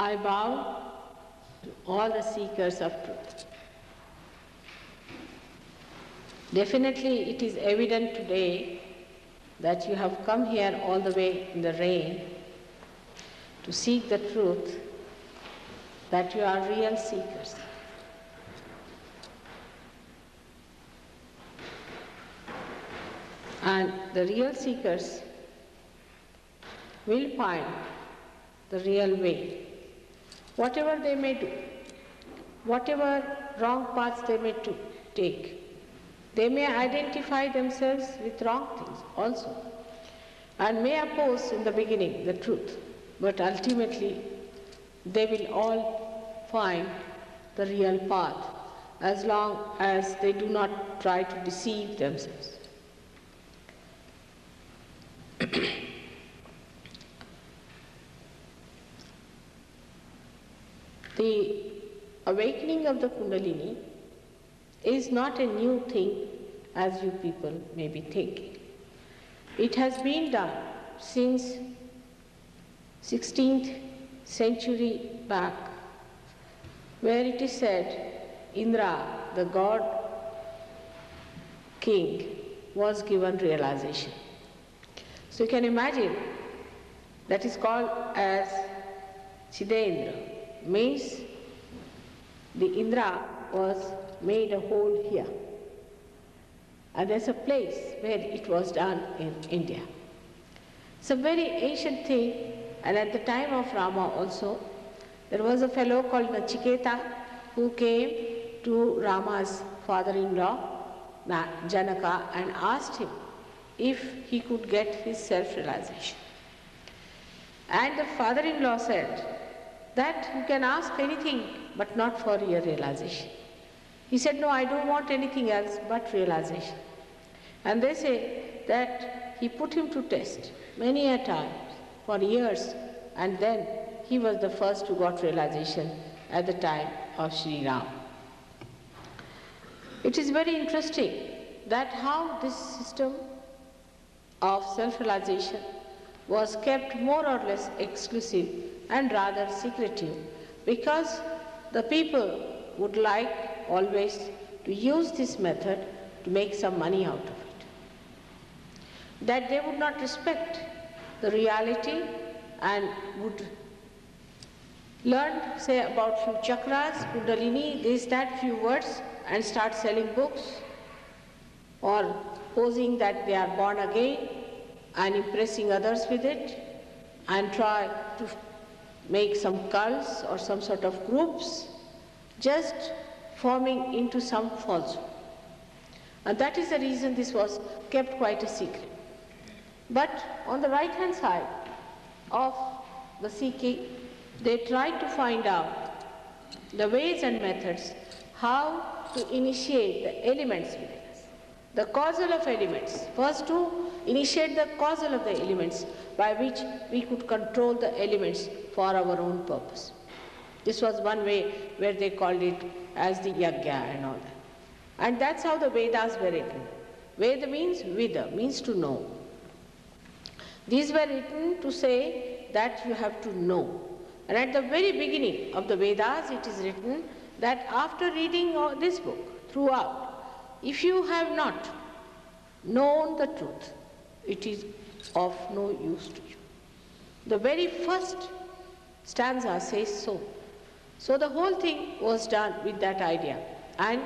I bow to all the seekers of truth. Definitely it is evident today that you have come here all the way in the rain to seek the truth, that you are real seekers. And the real seekers will find the real way. Whatever they may do, whatever wrong paths they may take, they may identify themselves with wrong things also, and may oppose in the beginning the truth, but ultimately they will all find the real path as long as they do not try to deceive themselves. The awakening of the Kundalini is not a new thing as you people may be thinking. It has been done since 16th century back, where it is said Indra, the god king, was given realization. So you can imagine that is called as Chidendra. Means the Indra was made a hole here. And there's a place where it was done in India. It's a very ancient thing, and at the time of Rama also, there was a fellow called Nachiketa who came to Rama's father-in-law, Janaka, and asked him if he could get his self-realization. And the father-in-law said that you can ask anything but not for your realization. He said, no, I don't want anything else but realization. And they say that he put him to test many a time for years, and then he was the first who got realization at the time of Sri Ram. It is very interesting that how this system of self-realization was kept more or less exclusive and rather secretive, because the people would like always to use this method to make some money out of it. That they would not respect the reality and would learn, say, about few chakras, Kundalini, this, that, few words, and start selling books or posing that they are born again and impressing others with it, and try to make some cults or some sort of groups, just forming into some falsehood. And that is the reason this was kept quite a secret. But on the right-hand side of the seeking, they tried to find out the ways and methods how to initiate the elements within us, the causal of elements. First to initiate the causal of the elements by which we could control the elements for our own purpose. This was one way where they called it as the yagya and all that. And that's how the Vedas were written. Veda means vida, means to know. These were written to say that you have to know. And at the very beginning of the Vedas, it is written that after reading this book throughout, if you have not known the truth, it is of no use to you. The very first stanza says so. So the whole thing was done with that idea. And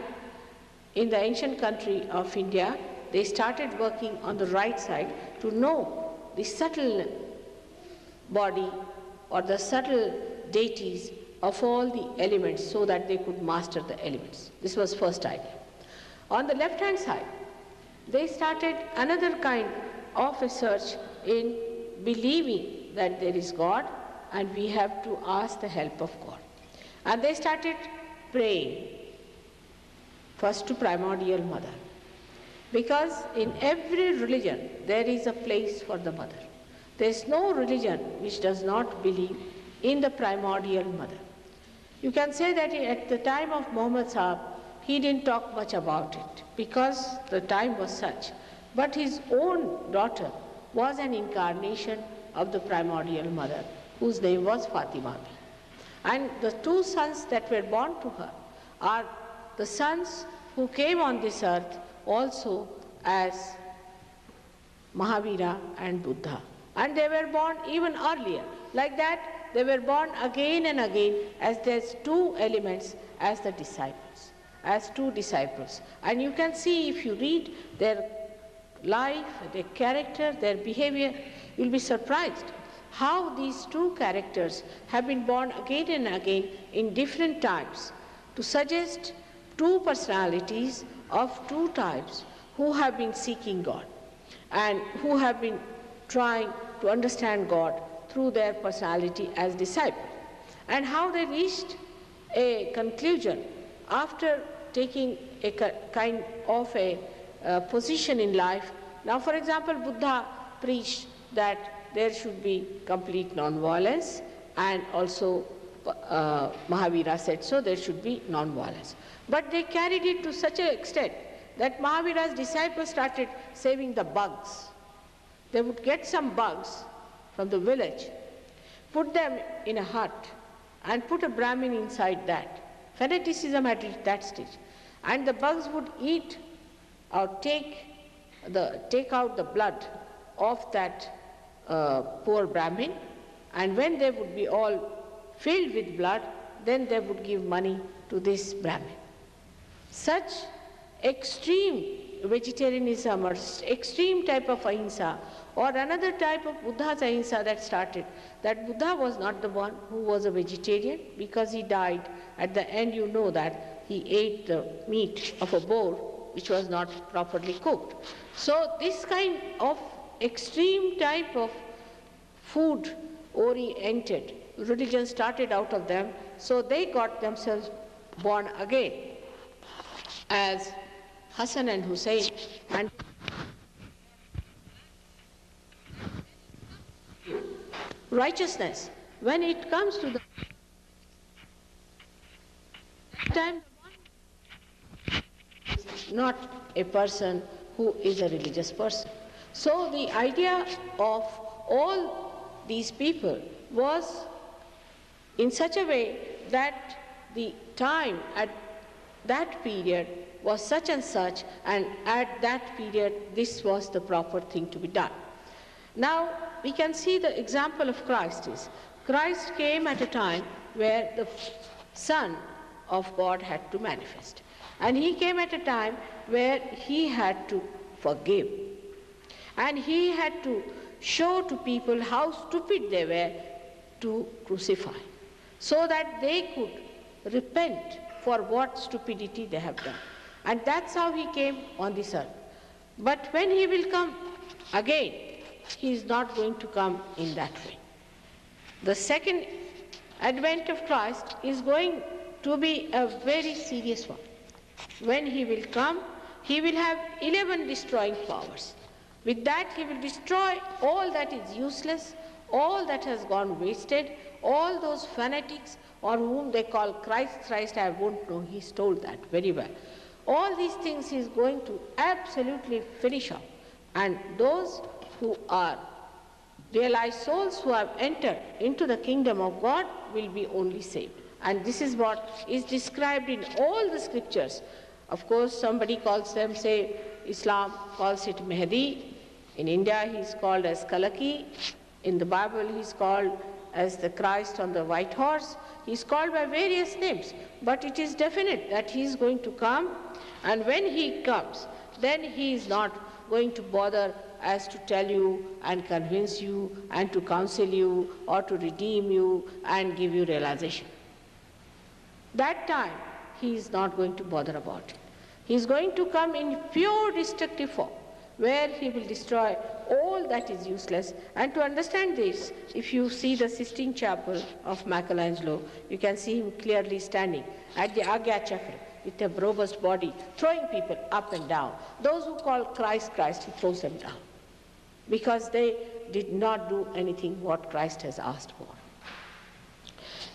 in the ancient country of India, they started working on the right side to know the subtle body or the subtle deities of all the elements so that they could master the elements. This was first idea. On the left-hand side, they started another kind of a search in believing that there is God and we have to ask the help of God. And they started praying first to primordial mother, because in every religion there is a place for the mother. There is no religion which does not believe in the primordial mother. You can say that at the time of Muhammad Sahib, he didn't talk much about it because the time was such. But his own daughter was an incarnation of the primordial mother, whose name was Fatima. And the two sons that were born to her are the sons who came on this earth also as Mahavira and Buddha. And they were born even earlier. Like that, they were born again and again as there's two elements as the disciples, as two disciples. And you can see if you read their life, their character, their behavior, you'll be surprised how these two characters have been born again and again in different times to suggest two personalities of two types who have been seeking God and who have been trying to understand God through their personality as disciples, and how they reached a conclusion after taking a kind of a position in life. Now, for example, Buddha preached that there should be complete non-violence, and also Mahavira said so, there should be non-violence. But they carried it to such an extent that Mahavira's disciples started saving the bugs. They would get some bugs from the village, put them in a hut, and put a Brahmin inside that. Fanaticism had reached that stage. And the bugs would eat or take out the blood of that poor Brahmin, and when they would be all filled with blood, then they would give money to this Brahmin. Such extreme vegetarianism or extreme type of ahimsa, or another type of Buddha's ahimsa that started, that Buddha was not the one who was a vegetarian, because he died at the end. You know that he ate the meat of a boar which was not properly cooked. So this kind of extreme type of food oriented religion started out of them, so they got themselves born again as Hassan and Hussein. And righteousness, when it comes to the time, not a person who is a religious person. So the idea of all these people was in such a way that the time at that period was such and such, and at that period this was the proper thing to be done. Now we can see the example of Christ is, Christ came at a time where the Son of God had to manifest. And he came at a time where he had to forgive. And he had to show to people how stupid they were to crucify, so that they could repent for what stupidity they have done. And that's how he came on this earth. But when he will come again, he is not going to come in that way. The second advent of Christ is going to be a very serious one. When he will come, he will have 11 destroying powers. With that, he will destroy all that is useless, all that has gone wasted, all those fanatics, or whom they call Christ, I won't know, he's told that very well. All these things he is going to absolutely finish off. And those who are realized souls who have entered into the kingdom of God will be only saved. And this is what is described in all the scriptures. Of course, somebody calls them, say, Islam calls it Mehdi. In India, he is called as Kalaki. In the Bible, he is called as the Christ on the white horse. He is called by various names. But it is definite that he is going to come. And when he comes, then he is not going to bother as to tell you and convince you and to counsel you or to redeem you and give you realization. That time, he is not going to bother about it. He is going to come in pure destructive form, where he will destroy all that is useless. And to understand this, if you see the Sistine Chapel of Michelangelo, you can see him clearly standing at the Agya Chakra with a robust body, throwing people up and down. Those who call Christ, Christ, he throws them down, because they did not do anything what Christ has asked for.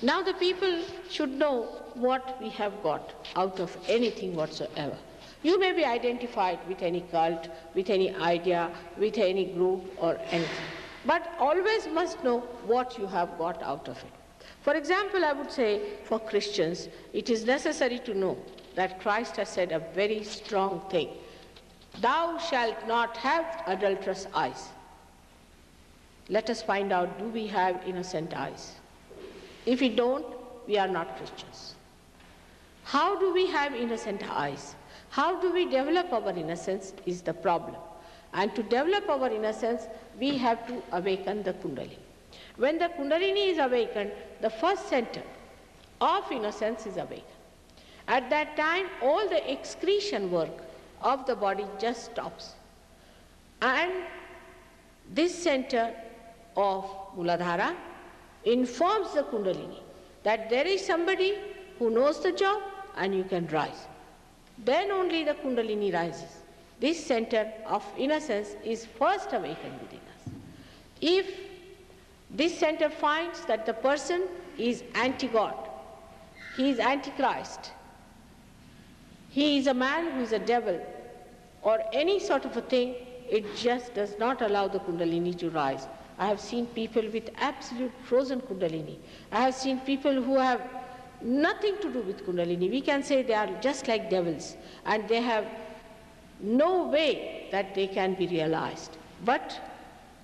Now the people should know what we have got out of anything whatsoever. You may be identified with any cult, with any idea, with any group or anything, but always must know what you have got out of it. For example, I would say for Christians, it is necessary to know that Christ has said a very strong thing. Thou shalt not have adulterous eyes. Let us find out, do we have innocent eyes? If we don't, we are not Christians. How do we have innocent eyes? How do we develop our innocence is the problem. And to develop our innocence, we have to awaken the Kundalini. When the Kundalini is awakened, the first center of innocence is awakened. At that time, all the excretion work of the body just stops. And this center of Muladhara informs the Kundalini that there is somebody who knows the job and you can rise. Then only the Kundalini rises. This center of innocence is first awakened within us. If this center finds that the person is anti-God, he is anti-Christ, he is a man who is a devil, or any sort of a thing, it just does not allow the Kundalini to rise. I have seen people with absolute frozen Kundalini. I have seen people who have nothing to do with Kundalini. We can say they are just like devils, and they have no way that they can be realized. But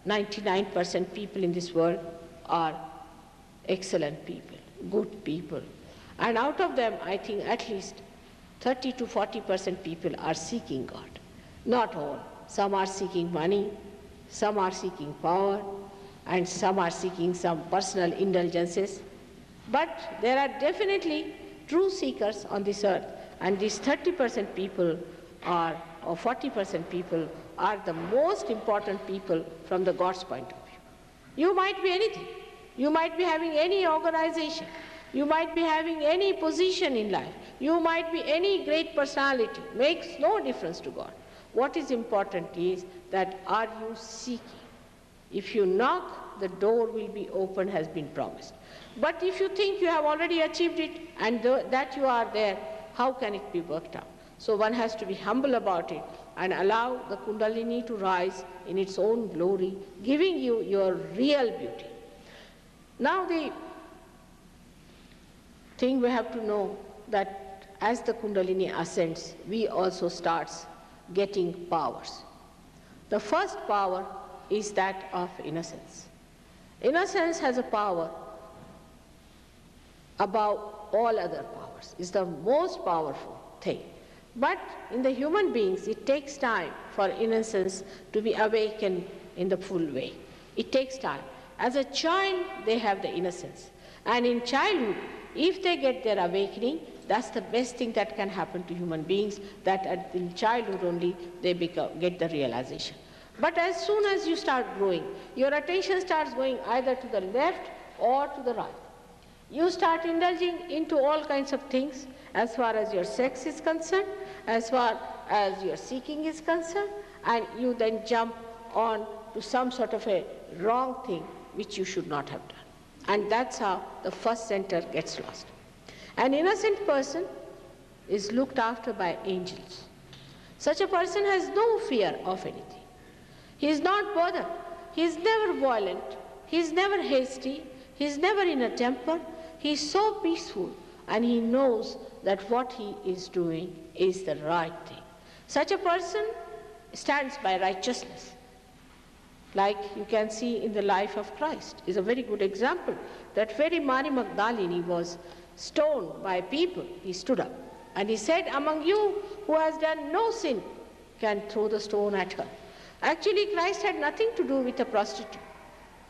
99% people in this world are excellent people, good people. And out of them, I think at least 30 to 40% people are seeking God. Not all. Some are seeking money, some are seeking power, and some are seeking some personal indulgences. But there are definitely true seekers on this earth, and these 30% people are, or 40% people are the most important people from the God's point of view. You might be anything. You might be having any organization. You might be having any position in life. You might be any great personality. Makes no difference to God. What is important is that are you seeking? If you knock, the door will be open, has been promised. But if you think you have already achieved it and that you are there, how can it be worked out? So one has to be humble about it and allow the Kundalini to rise in its own glory, giving you your real beauty. Now the thing we have to know that as the Kundalini ascends, we also start getting powers. The first power is that of innocence. Innocence has a power above all other powers. It's the most powerful thing. But in the human beings, it takes time for innocence to be awakened in the full way. It takes time. As a child, they have the innocence. And in childhood, if they get their awakening, that's the best thing that can happen to human beings, that in childhood only they get the realization. But as soon as you start growing, your attention starts going either to the left or to the right. You start indulging into all kinds of things as far as your sex is concerned, as far as your seeking is concerned, and you then jump on to some sort of a wrong thing which you should not have done. And that's how the first center gets lost. An innocent person is looked after by angels. Such a person has no fear of anything. He is not bothered. He is never violent. He is never hasty. He is never in a temper. He is so peaceful, and he knows that what he is doing is the right thing. Such a person stands by righteousness. Like you can see in the life of Christ, is a very good example. That very Mary Magdalene was stoned by people. He stood up and he said, among you who has done no sin can throw the stone at her. Actually, Christ had nothing to do with a prostitute.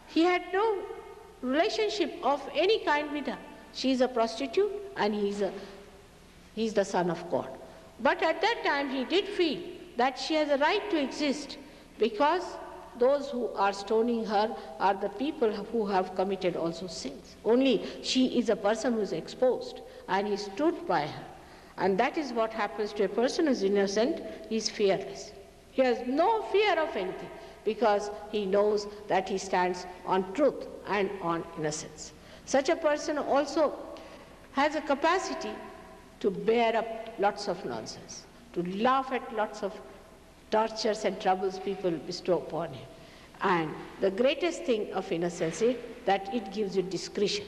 He had no relationship of any kind with her. She is a prostitute and he is the Son of God. But at that time he did feel that she has a right to exist, because those who are stoning her are the people who have committed also sins. Only she is a person who is exposed, and he stood by her. And that is what happens to a person who is innocent. He is fearless. He has no fear of anything, because he knows that he stands on truth and on innocence. Such a person also has a capacity to bear up lots of nonsense, to laugh at lots of tortures and troubles people bestow upon him. And the greatest thing of innocence is that it gives you discretion.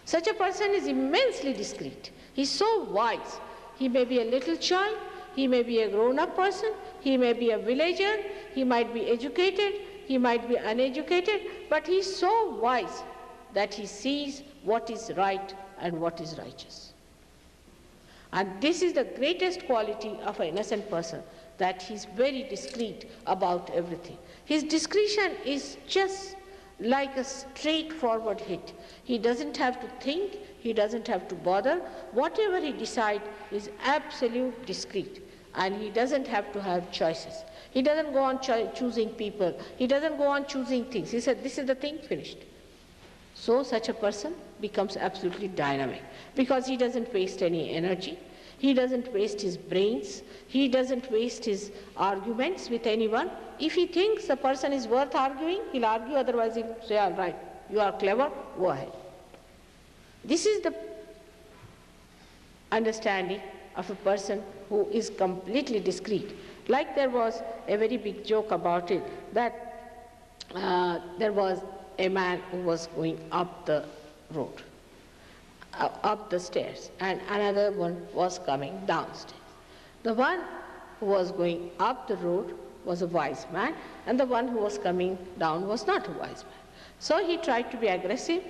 Such a person is immensely discreet. He's so wise. He may be a little child, he may be a grown-up person, he may be a villager, he might be educated, he might be uneducated, but he's so wise that he sees what is right and what is righteous. And this is the greatest quality of an innocent person, that he's very discreet about everything. His discretion is just like a straightforward hit. He doesn't have to think, he doesn't have to bother. Whatever he decides is absolute discreet, and he doesn't have to have choices. He doesn't go on choosing people, he doesn't go on choosing things. He said, this is the thing, finished. So such a person becomes absolutely dynamic, because he doesn't waste any energy, he doesn't waste his brains, he doesn't waste his arguments with anyone. If he thinks the person is worth arguing, he'll argue, otherwise he'll say, all right, you are clever, go ahead. This is the understanding of a person who is completely discreet. Like there was a very big joke about it, that there was a man who was going up the road, up the stairs, and another one was coming downstairs. The one who was going up the road was a wise man, and the one who was coming down was not a wise man. So he tried to be aggressive,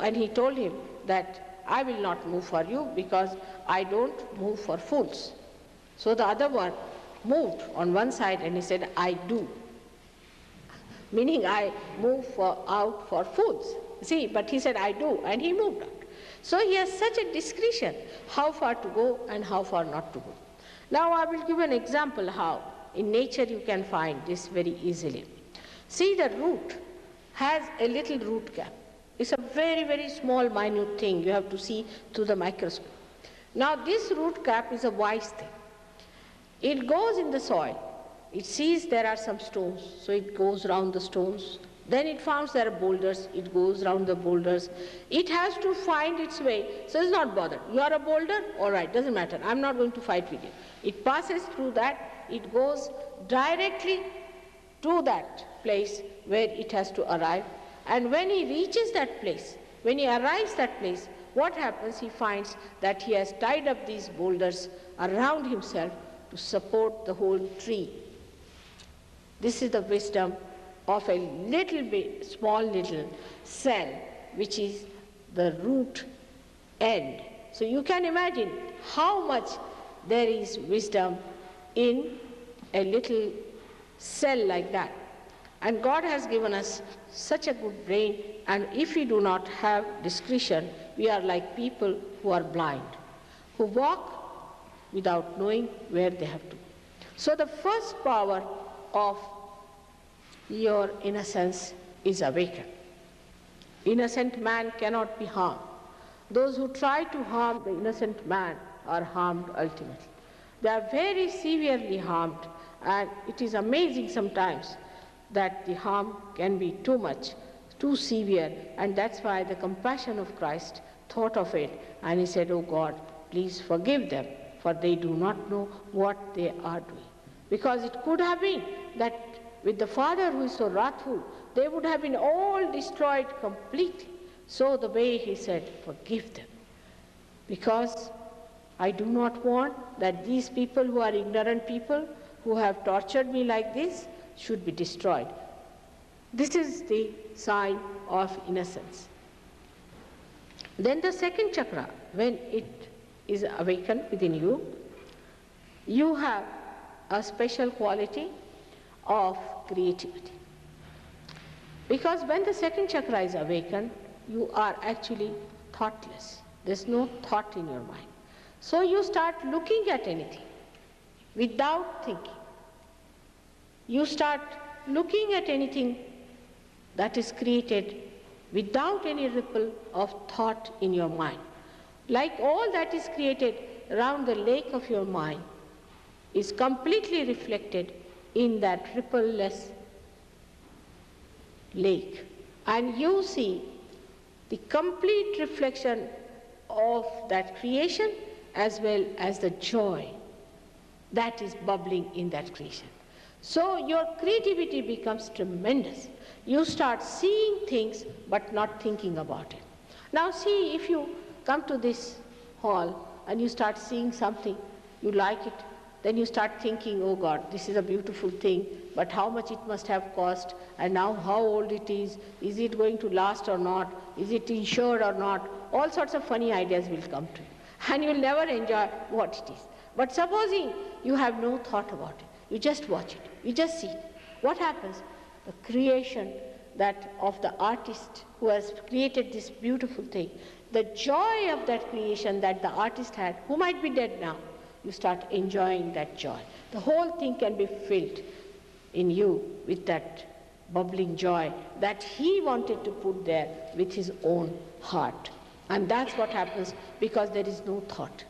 and he told him that I will not move for you because I don't move for fools. So the other one moved on one side and he said, I do. Meaning I move out for fools. See, but he said, I do, and he moved out. So he has such a discretion how far to go and how far not to go. Now I will give an example how in nature you can find this very easily. See, the root has a little root cap. It's a very, very small, minute thing. You have to see through the microscope. Now this root cap is a wise thing. It goes in the soil. It sees there are some stones, so it goes round the stones. Then it finds there are boulders, it goes round the boulders. It has to find its way, so it's not bothered. You are a boulder? All right, doesn't matter. I'm not going to fight with you. It passes through that, it goes directly to that place where it has to arrive. And when he reaches that place, when he arrives that place, what happens? He finds that he has tied up these boulders around himself to support the whole tree. This is the wisdom of a little bit, small little cell, which is the root end. So you can imagine how much there is wisdom in a little cell like that. And God has given us such a good brain, and if we do not have discretion, we are like people who are blind, who walk without knowing where they have to. So the first power of your innocence is awakened. Innocent man cannot be harmed. Those who try to harm the innocent man are harmed ultimately. They are very severely harmed, and it is amazing sometimes that the harm can be too much, too severe, and that's why the compassion of Christ thought of it, and he said, oh God, please forgive them, for they do not know what they are doing. Because it could have been that with the Father who is so wrathful, they would have been all destroyed completely. So the way he said, forgive them. Because I do not want that these people who are ignorant people, who have tortured me like this, should be destroyed. This is the sign of innocence. Then the second chakra, when it is awakened within you, you have a special quality of creativity. Because when the second chakra is awakened, you are actually thoughtless. There's no thought in your mind. So you start looking at anything without thinking. You start looking at anything that is created without any ripple of thought in your mind. Like all that is created around the lake of your mind is completely reflected in that rippleless lake. And you see the complete reflection of that creation as well as the joy that is bubbling in that creation. So your creativity becomes tremendous. You start seeing things but not thinking about it. Now see, if you come to this hall and you start seeing something, you like it, then you start thinking, oh God, this is a beautiful thing, but how much it must have cost, and now how old it is it going to last or not, is it insured or not? All sorts of funny ideas will come to you, and you'll never enjoy what it is. But supposing you have no thought about it, you just watch it, you just see it. What happens? The creation that of the artist who has created this beautiful thing, the joy of that creation that the artist had, who might be dead now, you start enjoying that joy. The whole thing can be filled in you with that bubbling joy that he wanted to put there with his own heart. And that's what happens because there is no thought.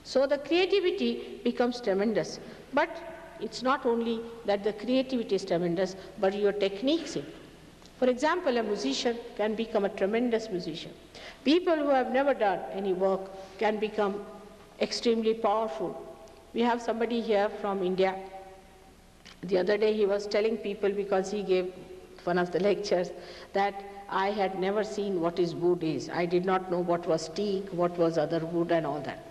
So the creativity becomes tremendous. But it's not only that the creativity is tremendous, but your techniques improve. For example, a musician can become a tremendous musician. People who have never done any work can become extremely powerful. We have somebody here from India. The other day he was telling people, because he gave one of the lectures, that I had never seen what is wood is. I did not know what was teak, what was other wood and all that.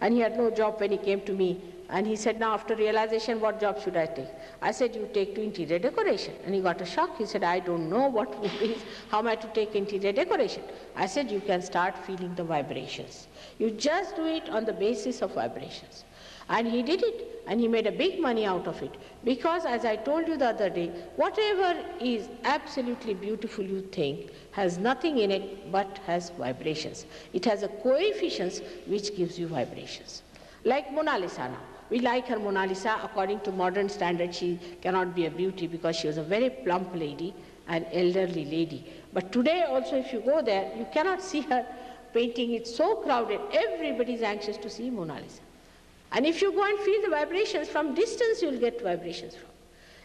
And he had no job when he came to me. And he said, now after realization, what job should I take? I said, you take to interior decoration. And he got a shock. He said, I don't know what wood is. How am I to take interior decoration? I said, you can start feeling the vibrations. You just do it on the basis of vibrations. And he did it, and he made a big money out of it. Because, as I told you the other day, whatever is absolutely beautiful you think has nothing in it but has vibrations. It has a coefficient which gives you vibrations. Like Mona Lisa now. We like her Mona Lisa. According to modern standards, she cannot be a beauty because she was a very plump lady, an elderly lady. But today also, if you go there, you cannot see her painting. It's so crowded. Everybody is anxious to see Mona Lisa. And if you go and feel the vibrations from distance, you will get vibrations from.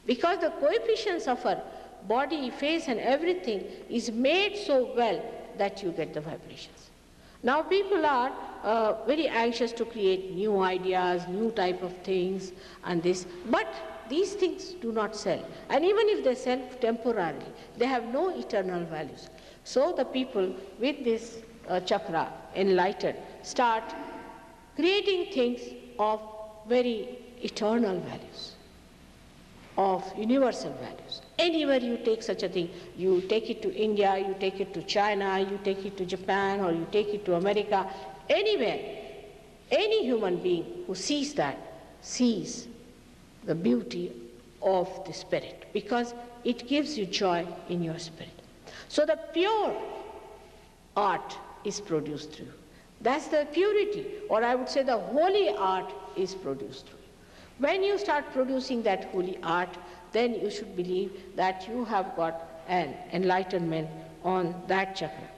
Because the coefficients of her body, face and everything is made so well that you get the vibrations. Now people are very anxious to create new ideas, new type of things and this, but these things do not sell. And even if they sell temporarily, they have no eternal values. So the people with this chakra, enlightened, start creating things of very eternal values, of universal values. Anywhere you take such a thing, you take it to India, you take it to China, you take it to Japan, or you take it to America, anywhere, any human being who sees that sees the beauty of the spirit, because it gives you joy in your spirit. So the pure art is produced through you. That's the purity, or I would say the holy art is produced through you. When you start producing that holy art, then you should believe that you have got an enlightenment on that chakra.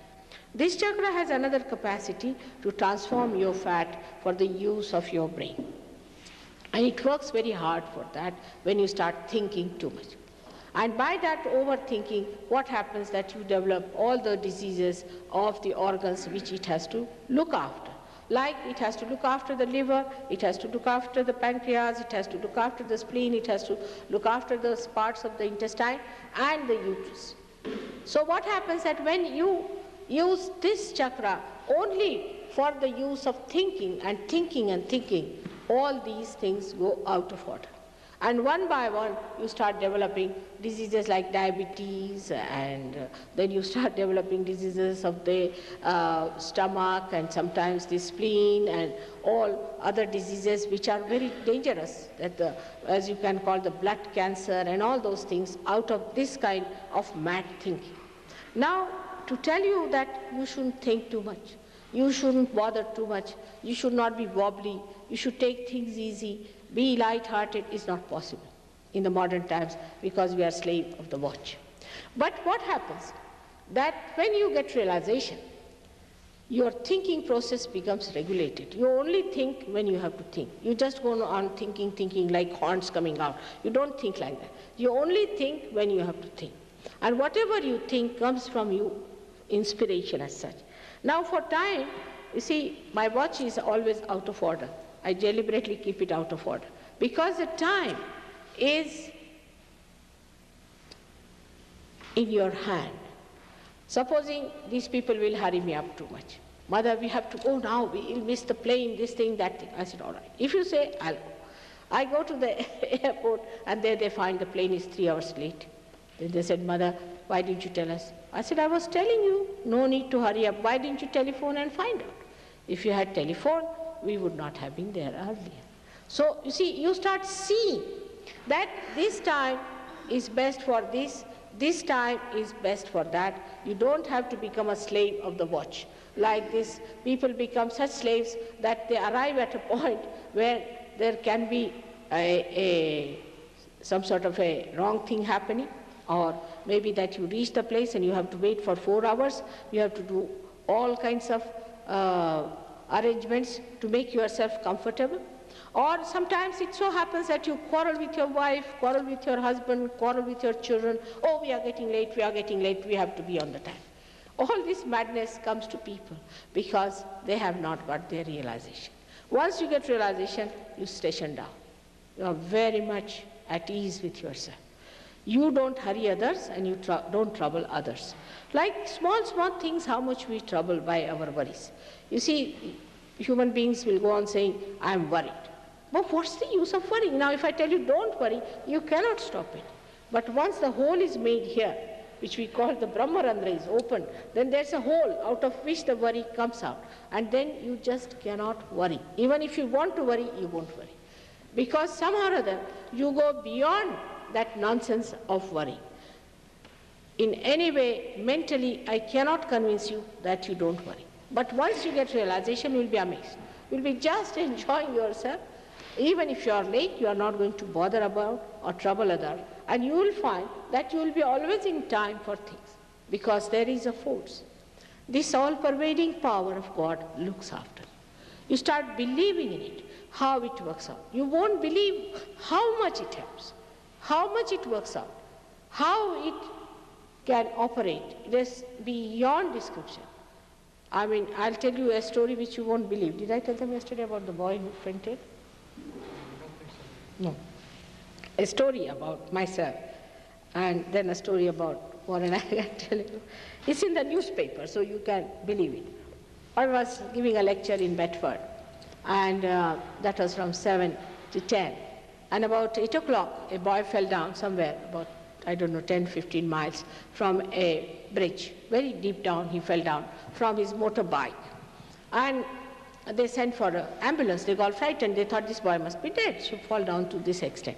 This chakra has another capacity to transform your fat for the use of your brain. And it works very hard for that when you start thinking too much. And by that overthinking, what happens that you develop all the diseases of the organs which it has to look after. Like it has to look after the liver, it has to look after the pancreas, it has to look after the spleen, it has to look after the parts of the intestine and the uterus. So what happens that when you use this chakra only for the use of thinking and thinking and thinking, all these things go out of order. And one by one, you start developing diseases like diabetes, and then you start developing diseases of the stomach, and sometimes the spleen, and all other diseases which are very dangerous, that as you can call the blood cancer and all those things out of this kind of mad thinking. Now, to tell you that you shouldn't think too much, you shouldn't bother too much, you should not be wobbly, you should take things easy, be light-hearted is not possible in the modern times because we are slave of the watch. But what happens? That when you get realization, your thinking process becomes regulated. You only think when you have to think. You just go on thinking like horns coming out. You don't think like that. You only think when you have to think. And whatever you think comes from you, inspiration as such. Now for time, you see, my watch is always out of order. I deliberately keep it out of order because the time is in your hand. Supposing these people will hurry me up too much. Mother, we have to go now, we will miss the plane, this thing, that thing. I said, all right. If you say, I'll go. I go to the airport and there they find the plane is 3 hours late. Then they said, Mother, why didn't you tell us? I said, I was telling you, no need to hurry up. Why didn't you telephone and find out? If you had telephoned, we would not have been there earlier. So, you see, you start seeing that this time is best for this time is best for that. You don't have to become a slave of the watch. Like this, people become such slaves that they arrive at a point where there can be some sort of a wrong thing happening, or maybe that you reach the place and you have to wait for 4 hours. You have to do all kinds of arrangements to make yourself comfortable. Or sometimes it so happens that you quarrel with your wife, quarrel with your husband, quarrel with your children. Oh, we are getting late, we have to be on the time. All this madness comes to people because they have not got their realization. Once you get realization, you station down. You are very much at ease with yourself. You don't hurry others and you don't trouble others. Like small things, how much we trouble by our worries. You see, human beings will go on saying, I am worried. But what's the use of worrying? Now, if I tell you don't worry, you cannot stop it. But once the hole is made here, which we call the Brahmarandra is opened, then there's a hole out of which the worry comes out. And then you just cannot worry. Even if you want to worry, you won't worry. Because somehow or other, you go beyond that nonsense of worry. In any way, mentally, I cannot convince you that you don't worry. But once you get realization, you will be amazed. You will be just enjoying yourself. Even if you are late, you are not going to bother about or trouble others. And you will find that you will be always in time for things, because there is a force. This all-pervading power of God looks after you. You start believing in it, how it works out. You won't believe how much it helps, how much it works out, how it can operate. It is beyond description. I mean, I'll tell you a story which you won't believe. Did I tell them yesterday about the boy who fainted? No. A story about myself, and then a story about Warren. I can tell you. It's in the newspaper, so you can believe it. I was giving a lecture in Bedford, and that was from 7 to 10. And about 8 o'clock, a boy fell down somewhere, about, I don't know, 10, 15 miles from a bridge. Very deep down, he fell down from his motorbike. And they sent for an ambulance. They got frightened. They thought this boy must be dead. She fall down to this extent.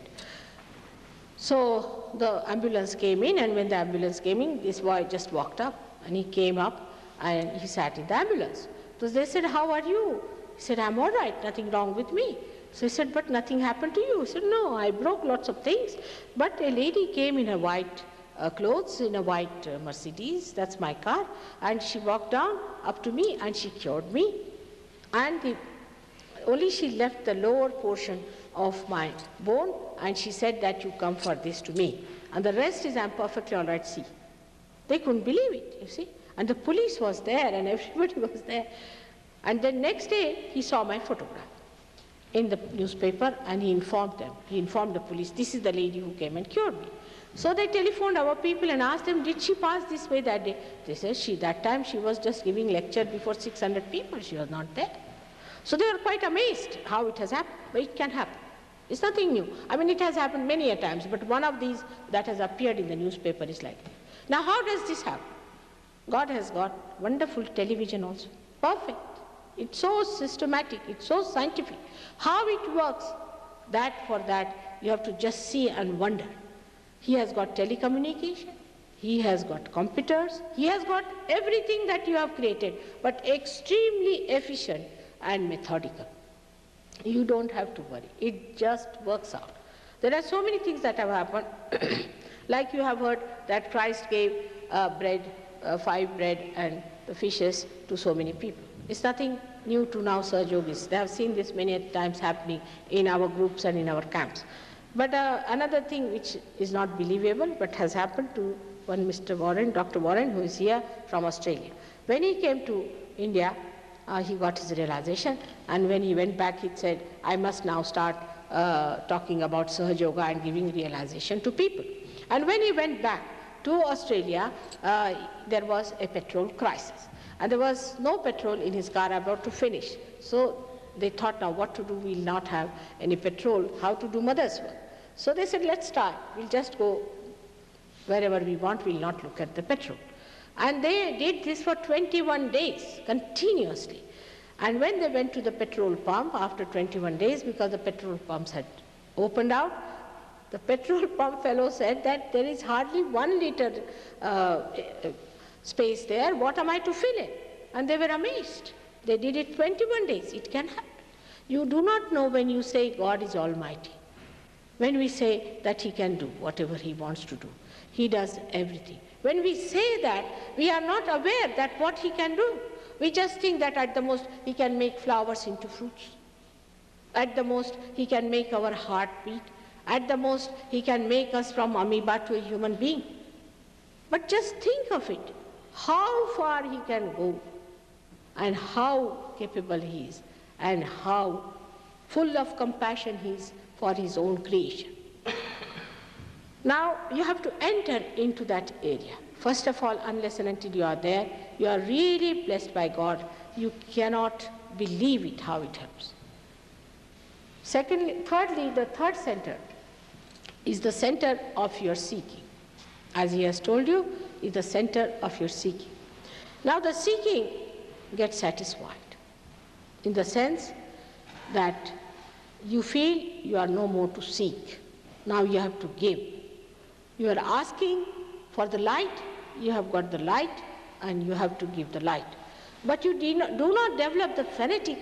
So the ambulance came in, and when the ambulance came in, this boy just walked up, and he came up and he sat in the ambulance. So they said, how are you? He said, I'm all right, nothing wrong with me. So he said, but nothing happened to you? He said, no, I broke lots of things. But a lady came in a white clothes, in a white Mercedes, that's my car, and she walked down up to me and she cured me. And only she left the lower portion of my bone, and she said that you come for this to me. And the rest is I'm perfectly all right, see. They couldn't believe it, you see. And the police was there and everybody was there. And then next day he saw my photograph in the newspaper, and he informed them. He informed the police, this is the lady who came and cured me. So they telephoned our people and asked them, did she pass this way that day? They said, that time she was just giving lecture before 600 people. She was not there. So they were quite amazed how it has happened. But it can happen. It's nothing new. I mean, it has happened many a times, but one of these that has appeared in the newspaper is like that. Now, how does this happen? God has got wonderful television also. Perfect. It's so systematic. It's so scientific. How it works, that for that, you have to just see and wonder. He has got telecommunication. He has got computers. He has got everything that you have created, but extremely efficient and methodical. You don't have to worry. It just works out. There are so many things that have happened. Like you have heard that Christ gave bread, 5 bread and the fishes to so many people. It's nothing new to now Sahaja Yogis. They have seen this many times happening in our groups and in our camps. But another thing which is not believable but has happened to one Mr. Warren, Dr. Warren, who is here from Australia. When he came to India, he got his realization, and when he went back, he said, I must now start talking about Sahaja Yoga and giving realization to people. And when he went back, to Australia, there was a petrol crisis. And there was no petrol in his car about to finish. So they thought, now what to do? We'll not have any petrol. How to do mother's work? So they said, let's try. We'll just go wherever we want. We'll not look at the petrol. And they did this for 21 days, continuously. And when they went to the petrol pump after 21 days, because the petrol pumps had opened out, the petrol pump fellow said that there is hardly 1 liter space there. What am I to fill in? And they were amazed. They did it 21 days. It can happen. You do not know when you say God is almighty. When we say that he can do whatever he wants to do. He does everything. When we say that, we are not aware that what he can do. We just think that at the most he can make flowers into fruits. At the most he can make our heart beat. At the most he can make us from amoeba to a human being. But just think of it, how far he can go and how capable he is and how full of compassion he is for his own creation. Now you have to enter into that area. First of all, unless and until you are there, you are really blessed by God. You cannot believe it, how it helps. Thirdly, the third center is the center of your seeking. As he has told you, is the center of your seeking. Now the seeking gets satisfied in the sense that you feel you are no more to seek. Now you have to give. You are asking for the light, you have got the light, and you have to give the light. But you do not develop the fanatic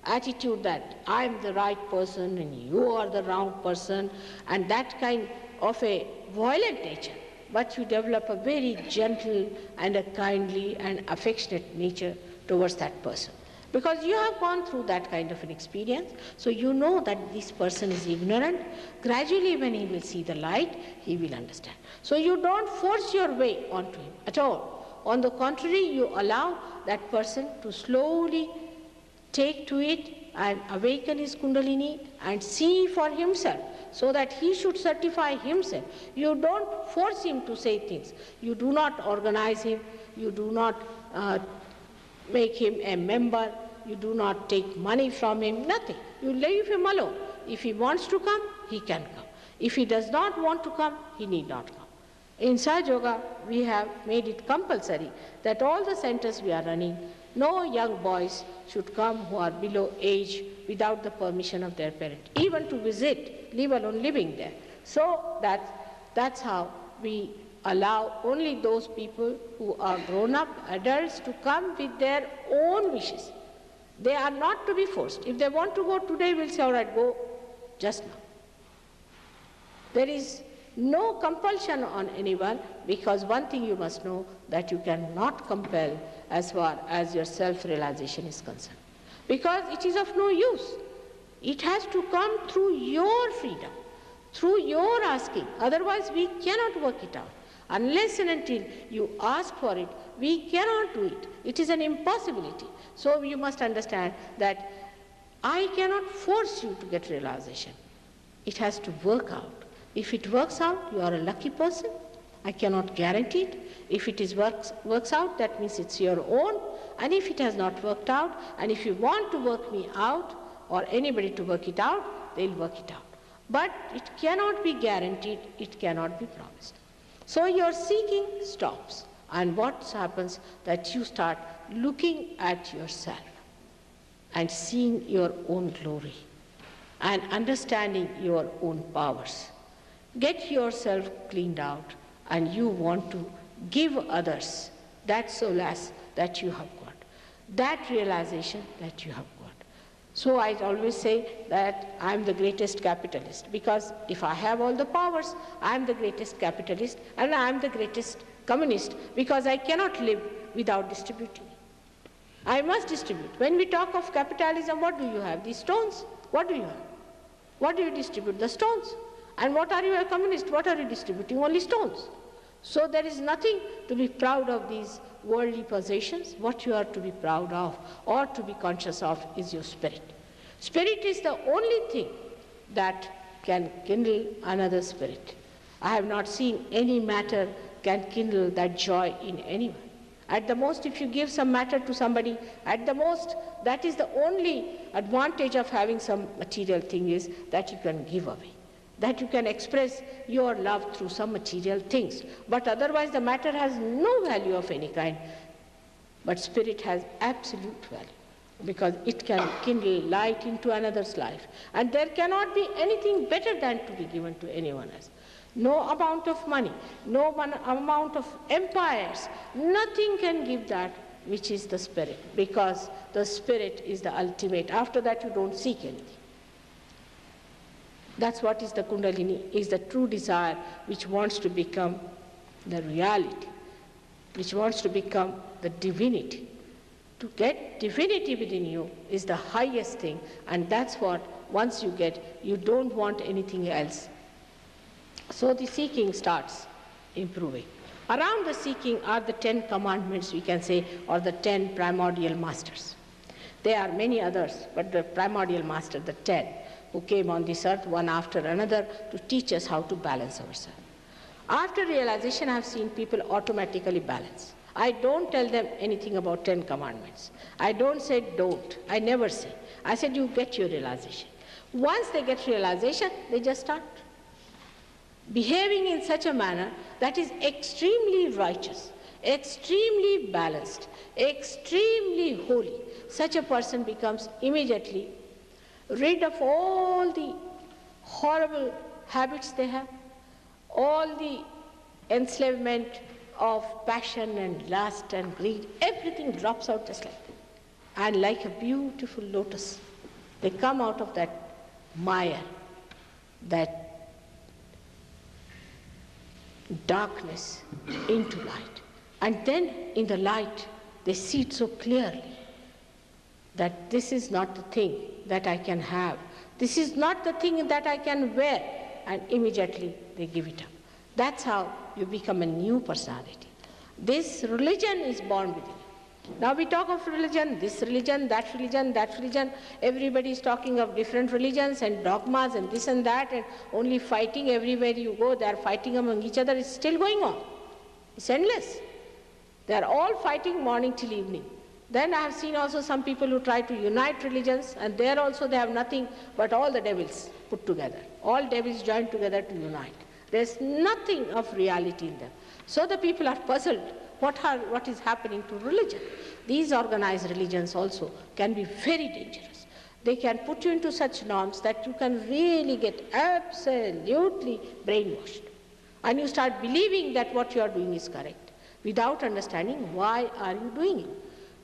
attitude that I am the right person and you are the wrong person, and that kind of a violent nature. But you develop a very gentle and a kindly and affectionate nature towards that person. Because you have gone through that kind of an experience, so you know that this person is ignorant. Gradually, when he will see the light, he will understand. So you don't force your way onto him at all. On the contrary, you allow that person to slowly take to it and awaken his kundalini and see for himself, so that he should certify himself. You don't force him to say things. You do not organize him. You do not make him a member. You do not take money from him, nothing. You leave him alone. If he wants to come, he can come. If he does not want to come, he need not come. In Sahaja Yoga, we have made it compulsory that all the centers we are running, no young boys should come who are below age without the permission of their parent, even to visit, leave alone living there. So that's how we allow only those people who are grown-up adults to come with their own wishes. They are not to be forced. If they want to go today, we'll say, all right, go just now. There is no compulsion on anyone, because one thing you must know, that you cannot compel as far as your self-realization is concerned. Because it is of no use. It has to come through your freedom, through your asking. Otherwise, we cannot work it out. Unless and until you ask for it, we cannot do it. It is an impossibility. So you must understand that I cannot force you to get realization. It has to work out. If it works out, you are a lucky person. I cannot guarantee it. If it works out, that means it's your own. And if it has not worked out, and if you want to work me out, or anybody to work it out, they'll work it out. But it cannot be guaranteed, it cannot be promised. So your seeking stops. And what happens, that you start looking at yourself and seeing your own glory and understanding your own powers. Get yourself cleaned out, and you want to give others that solace that you have got, that realization that you have got. So I always say that I am the greatest capitalist, because if I have all the powers, I am the greatest capitalist, and I am the greatest communist, because I cannot live without distributing. I must distribute. When we talk of capitalism, what do you have? These stones. What do you have? What do you distribute? The stones. And what are you, a communist? What are you distributing? Only stones. So there is nothing to be proud of these worldly possessions. What you are to be proud of or to be conscious of is your spirit. Spirit is the only thing that can kindle another spirit. I have not seen any matter can kindle that joy in anyone. At the most, if you give some matter to somebody, at the most, that is the only advantage of having some material thing, is that you can give away, that you can express your love through some material things. But otherwise, the matter has no value of any kind. But spirit has absolute value, because it can kindle light into another's life. And there cannot be anything better than to be given to anyone else. No amount of money, no amount of empires, nothing can give that which is the spirit, because the spirit is the ultimate. After that, you don't seek anything. That's what is the Kundalini, is the true desire which wants to become the reality, which wants to become the divinity. To get divinity within you is the highest thing, and that's what, once you get, you don't want anything else. So the seeking starts improving. Around the seeking are the 10 commandments, we can say, or the 10 primordial masters. There are many others, but the primordial master, the 10, who came on this earth one after another to teach us how to balance ourselves. After realization, I have seen people automatically balance. I don't tell them anything about 10 commandments. I don't say don't. I never say. I said you get your realization. Once they get realization, they just start behaving in such a manner that is extremely righteous, extremely balanced, extremely holy. Such a person becomes immediately rid of all the horrible habits they have, all the enslavement of passion and lust and greed. Everything drops out just like that. And like a beautiful lotus, they come out of that mire, that darkness, into light. And then in the light, they see it so clearly that this is not the thing that I can have. This is not the thing that I can wear. And immediately they give it up. That's how you become a new personality. This religion is born within you. Now we talk of religion, this religion, that religion, that religion. Everybody is talking of different religions and dogmas and this and that, and only fighting everywhere you go. They are fighting among each other. It's still going on. It's endless. They are all fighting morning till evening. Then I have seen also some people who try to unite religions, and there also they have nothing but all the devils put together. All devils joined together to unite. There's nothing of reality in them. So the people are puzzled. What is happening to religion? These organized religions also can be very dangerous. They can put you into such norms that you can really get absolutely brainwashed. And you start believing that what you are doing is correct, without understanding why are you doing it.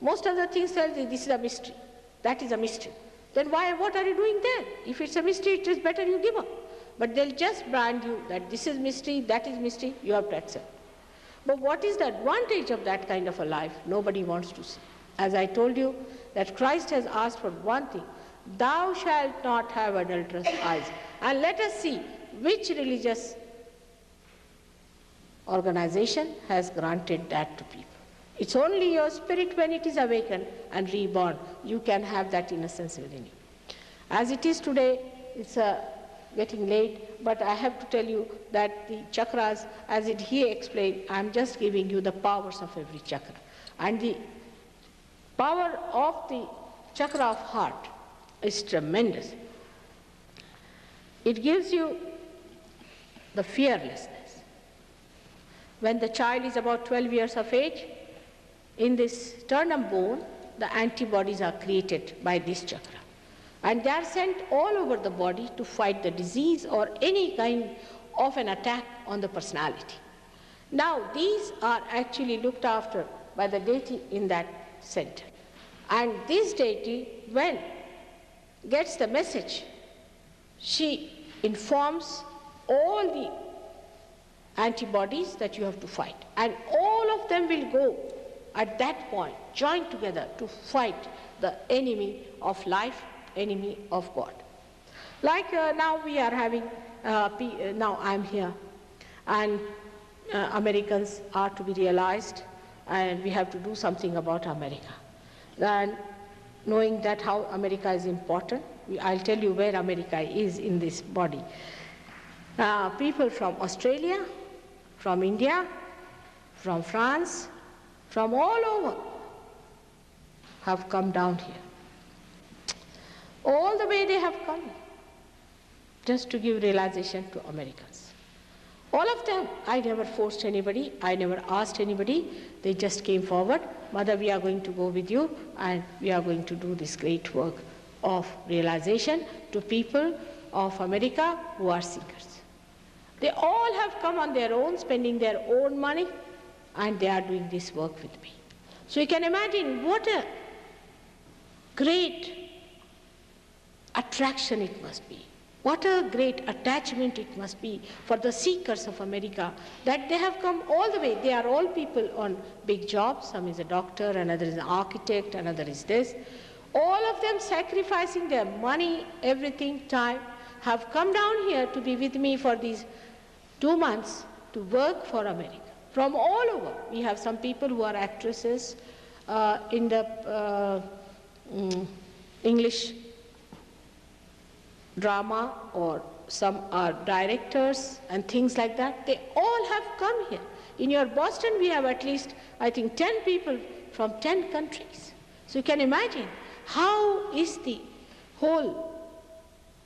Most of the things tell you this is a mystery, that is a mystery. Then what are you doing then? If it's a mystery, it is better you give up. But they'll just brand you that this is mystery, that is mystery, you have to accept. But what is the advantage of that kind of a life? Nobody wants to see. As I told you, that Christ has asked for one thing: thou shalt not have adulterous eyes. And let us see which religious organization has granted that to people. It's only your spirit, when it is awakened and reborn, you can have that innocence within you. As it is today, it's getting late, but I have to tell you that the chakras, as he explained, I'm just giving you the powers of every chakra. And the power of the chakra of heart is tremendous. It gives you the fearlessness. When the child is about 12 years of age, in this sternum bone, the antibodies are created by this chakra. And they are sent all over the body to fight the disease or any kind of an attack on the personality. Now, these are actually looked after by the deity in that center. And this deity, when gets the message, she informs all the antibodies that you have to fight. And all of them will go at that point, join together to fight the enemy of life, enemy of God. Like now we are having, now I'm here, and Americans are to be realized, and we have to do something about America. And knowing that how America is important, I'll tell you where America is in this body. People from Australia, from India, from France, from all over, have come down here. All the way they have come just to give realization to Americans. All of them, I never forced anybody, I never asked anybody, they just came forward, Mother, we are going to go with you and we are going to do this great work of realization to people of America who are seekers. They all have come on their own, spending their own money, and they are doing this work with me. So you can imagine what a great attraction it must be. What a great attachment it must be for the seekers of America, that they have come all the way. They are all people on big jobs. Some is a doctor, another is an architect, another is this. All of them sacrificing their money, everything, time, have come down here to be with me for these 2 months to work for America. From all over. We have some people who are actresses in the English drama, or some are directors and things like that. They all have come here. In your Boston, we have at least, I think, 10 people from 10 countries. So you can imagine how is the whole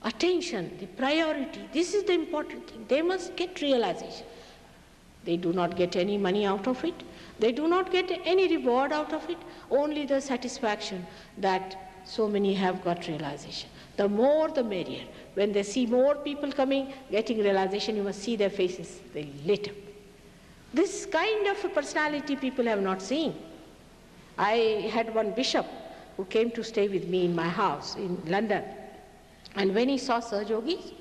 attention, the priority. This is the important thing. They must get realization. They do not get any money out of it. They do not get any reward out of it. Only the satisfaction that so many have got realization. The more the merrier. When they see more people coming, getting realization, you must see their faces. They lit up. This kind of a personality people have not seen. I had one bishop who came to stay with me in my house in London. And when he saw Sahajogis,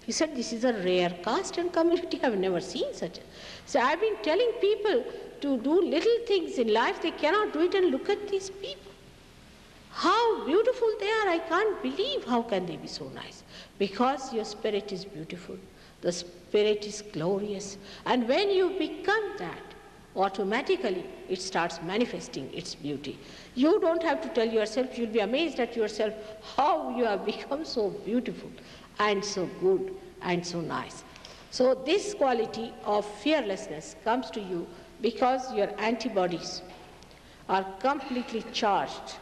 he said, this is a rare caste and community. I have never seen such a. So I've been telling people to do little things in life. They cannot do it, and look at these people. How beautiful they are. I can't believe how can they be so nice. Because your spirit is beautiful. The spirit is glorious. And when you become that, automatically it starts manifesting its beauty. You don't have to tell yourself, you'll be amazed at yourself how you have become so beautiful and so good and so nice. So this quality of fearlessness comes to you because your antibodies are completely charged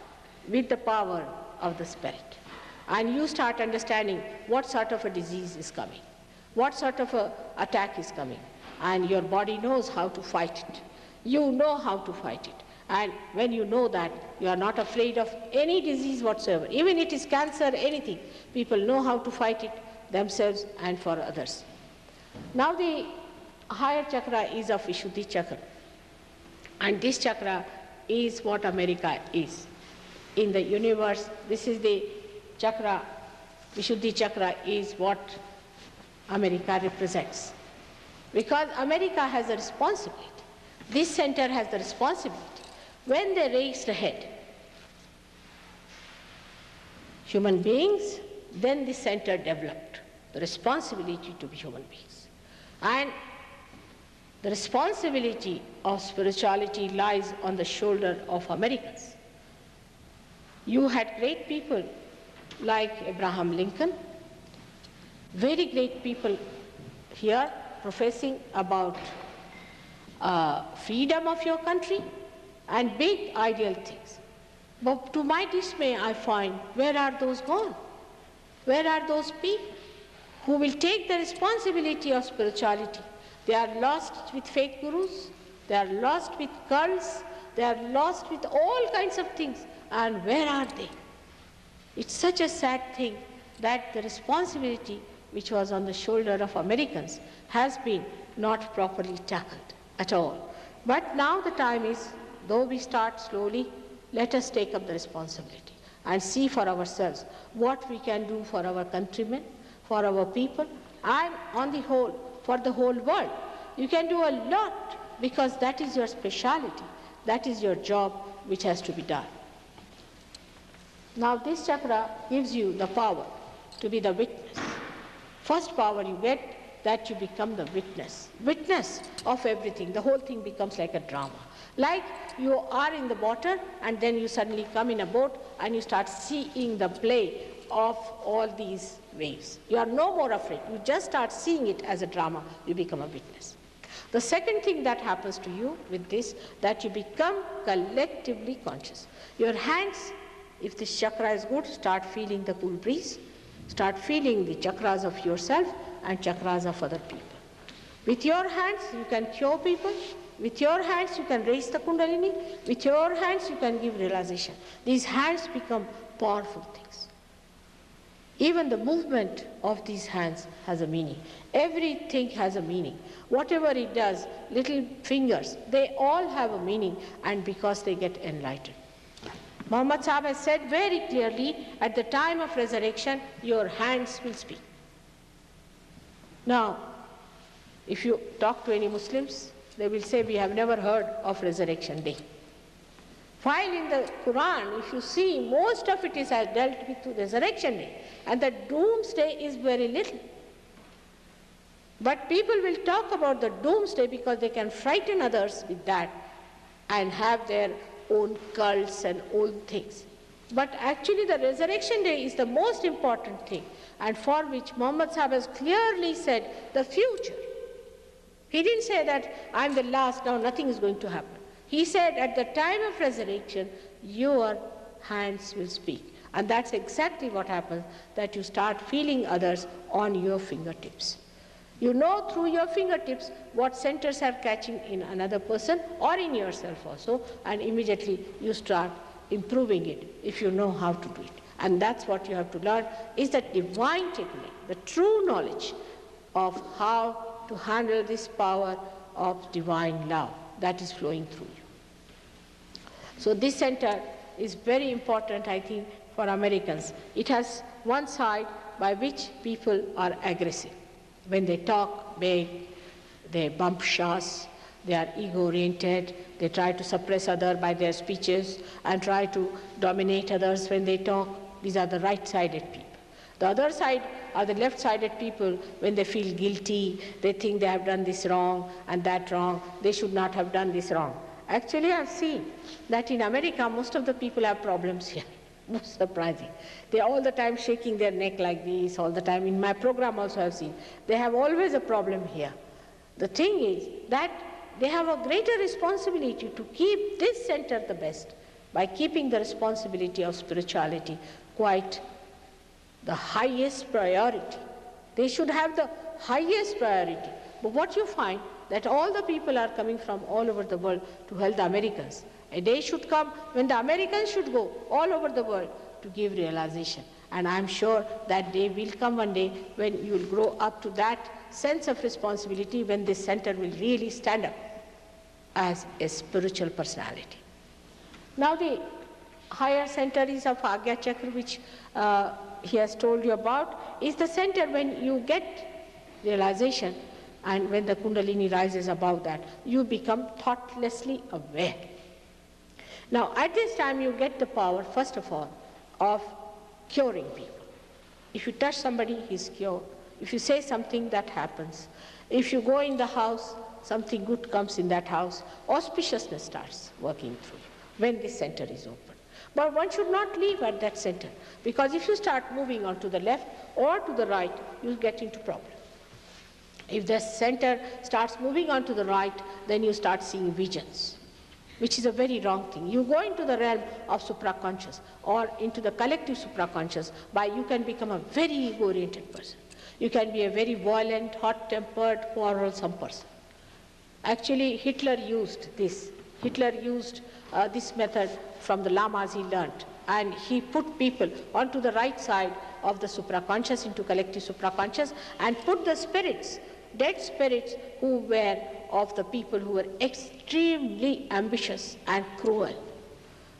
with the power of the spirit. And you start understanding what sort of a disease is coming, what sort of an attack is coming, and your body knows how to fight it. You know how to fight it. And when you know that, you are not afraid of any disease whatsoever. Even it is cancer, anything. People know how to fight it themselves and for others. Now the higher chakra is of Vishuddhi chakra. And this chakra is what America is. In the universe, this is the chakra, Vishuddhi chakra is what America represents. Because America has a responsibility. This center has the responsibility. When they raised ahead human beings, then this center developed the responsibility to be human beings. And the responsibility of spirituality lies on the shoulder of Americans. You had great people like Abraham Lincoln, very great people here professing about freedom of your country and big ideal things. But to my dismay, I find, where are those gone? Where are those people who will take the responsibility of spirituality? They are lost with fake gurus, they are lost with cults, they are lost with all kinds of things. And where are they? It's such a sad thing that the responsibility which was on the shoulder of Americans has been not properly tackled at all. But now the time is, though we start slowly, let us take up the responsibility and see for ourselves what we can do for our countrymen, for our people, and on the whole, for the whole world. You can do a lot because that is your speciality, that is your job which has to be done. Now this chakra gives you the power to be the witness. First power you get, that you become the witness. Witness of everything. The whole thing becomes like a drama. Like you are in the water and then you suddenly come in a boat and you start seeing the play of all these waves. You are no more afraid. You just start seeing it as a drama. You become a witness. The second thing that happens to you with this, that you become collectively conscious. Your hands, if this chakra is good, start feeling the cool breeze, start feeling the chakras of yourself and chakras of other people. With your hands, you can cure people. With your hands, you can raise the kundalini. With your hands, you can give realization. These hands become powerful things. Even the movement of these hands has a meaning. Everything has a meaning. Whatever it does, little fingers, they all have a meaning, and because they get enlightened. Muhammad Sahib has said very clearly, at the time of resurrection, your hands will speak. Now, if you talk to any Muslims, they will say, we have never heard of resurrection day. While in the Quran, if you see, most of it is dealt with resurrection day, and the doomsday is very little. But people will talk about the doomsday because they can frighten others with that and have their own cults and own things. But actually the resurrection day is the most important thing, and for which Muhammad Sahib has clearly said the future. He didn't say that I'm the last, now nothing is going to happen. He said at the time of resurrection, your hands will speak. And that's exactly what happens, that you start feeling others on your fingertips. You know through your fingertips what centers are catching in another person or in yourself also, and immediately you start improving it if you know how to do it. And that's what you have to learn, is the divine technique, the true knowledge of how to handle this power of divine love that is flowing through you. So this center is very important, I think, for Americans. It has one side by which people are aggressive. When they talk big, they bump shots, they are ego-oriented, they try to suppress others by their speeches and try to dominate others when they talk. These are the right-sided people. The other side are the left-sided people. When they feel guilty, they think they have done this wrong and that wrong, they should not have done this wrong. Actually, I've seen that in America, most of the people have problems here. Most surprising. They are all the time shaking their neck like this, all the time. In my program also I've seen. They have always a problem here. The thing is that they have a greater responsibility to keep this center the best by keeping the responsibility of spirituality quite the highest priority. They should have the highest priority. But what you find, that all the people are coming from all over the world to help the Americans. A day should come when the Americans should go all over the world to give realization. And I'm sure that day will come one day when you will grow up to that sense of responsibility, when this center will really stand up as a spiritual personality. Now the higher center is of Agya Chakra, which he has told you about, is the center when you get realization, and when the Kundalini rises above that, you become thoughtlessly aware. Now at this time you get the power, first of all, of curing people. If you touch somebody, he's cured. If you say something, that happens. If you go in the house, something good comes in that house. Auspiciousness starts working through you when this center is open. But one should not leave at that center, because if you start moving on to the left or to the right, you'll get into problem. If the center starts moving on to the right, then you start seeing visions, which is a very wrong thing. You go into the realm of supraconscious or into the collective supraconscious, by you can become a very ego-oriented person. You can be a very violent, hot-tempered, quarrelsome person. Actually, Hitler used this. Hitler used this method from the lamas he learnt, and he put people onto the right side of the supraconscious, into collective supraconscious, and put the spirits, dead spirits who were of the people who were extremely ambitious and cruel.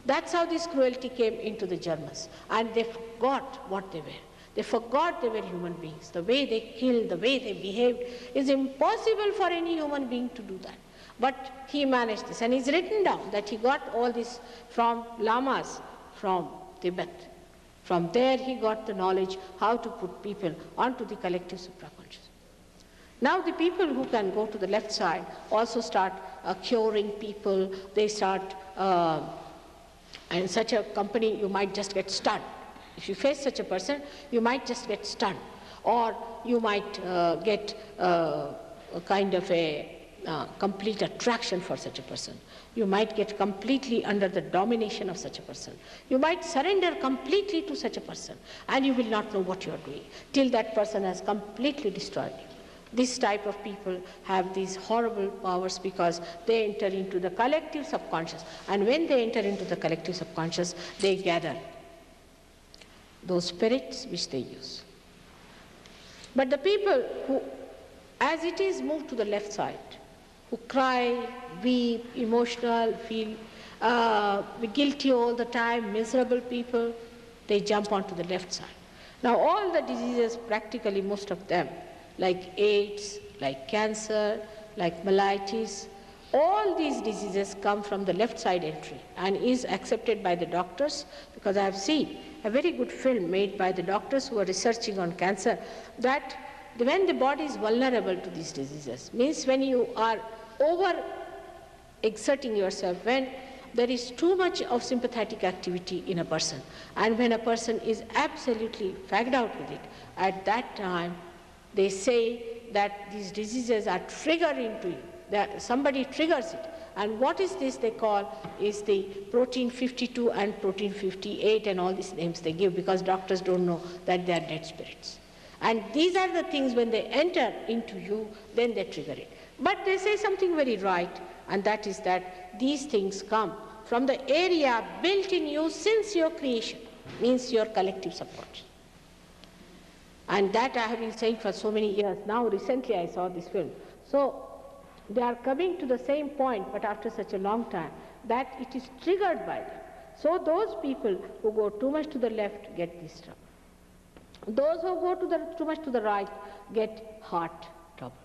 That's how this cruelty came into the Germans, and they forgot what they were. They forgot they were human beings. The way they killed, the way they behaved, is impossible for any human being to do that. But he managed this, and it's written down that he got all this from lamas from Tibet. From there he got the knowledge how to put people onto the collective supraconscious. Now the people who can go to the left side also start curing people. They start, in such a company you might just get stunned. If you face such a person, you might just get stunned, or you might get a kind of a complete attraction for such a person. You might get completely under the domination of such a person. You might surrender completely to such a person, and you will not know what you are doing till that person has completely destroyed you. This type of people have these horrible powers because they enter into the collective subconscious, and when they enter into the collective subconscious, they gather those spirits which they use. But the people who, as it is, move to the left side, who cry, weep, emotional, feel guilty all the time, miserable people, they jump onto the left side. Now all the diseases, practically most of them, like AIDS, like cancer, like mellitus, all these diseases come from the left side entry and is accepted by the doctors, because I have seen a very good film made by the doctors who are researching on cancer, that when the body is vulnerable to these diseases, means when you are over exerting yourself, when there is too much of sympathetic activity in a person, and when a person is absolutely fagged out with it, at that time they say that these diseases are triggered into you, that somebody triggers it. And what is this they call is the protein 52 and protein 58 and all these names they give, because doctors don't know that they are dead spirits. And these are the things, when they enter into you, then they trigger it. But they say something very right, and that is that these things come from the area built in you since your creation, means your collective subconscious. And that I have been saying for so many years. Now recently I saw this film. So they are coming to the same point, but after such a long time, that it is triggered by them. So those people who go too much to the left get this trouble. Those who go too much to the right get heart trouble,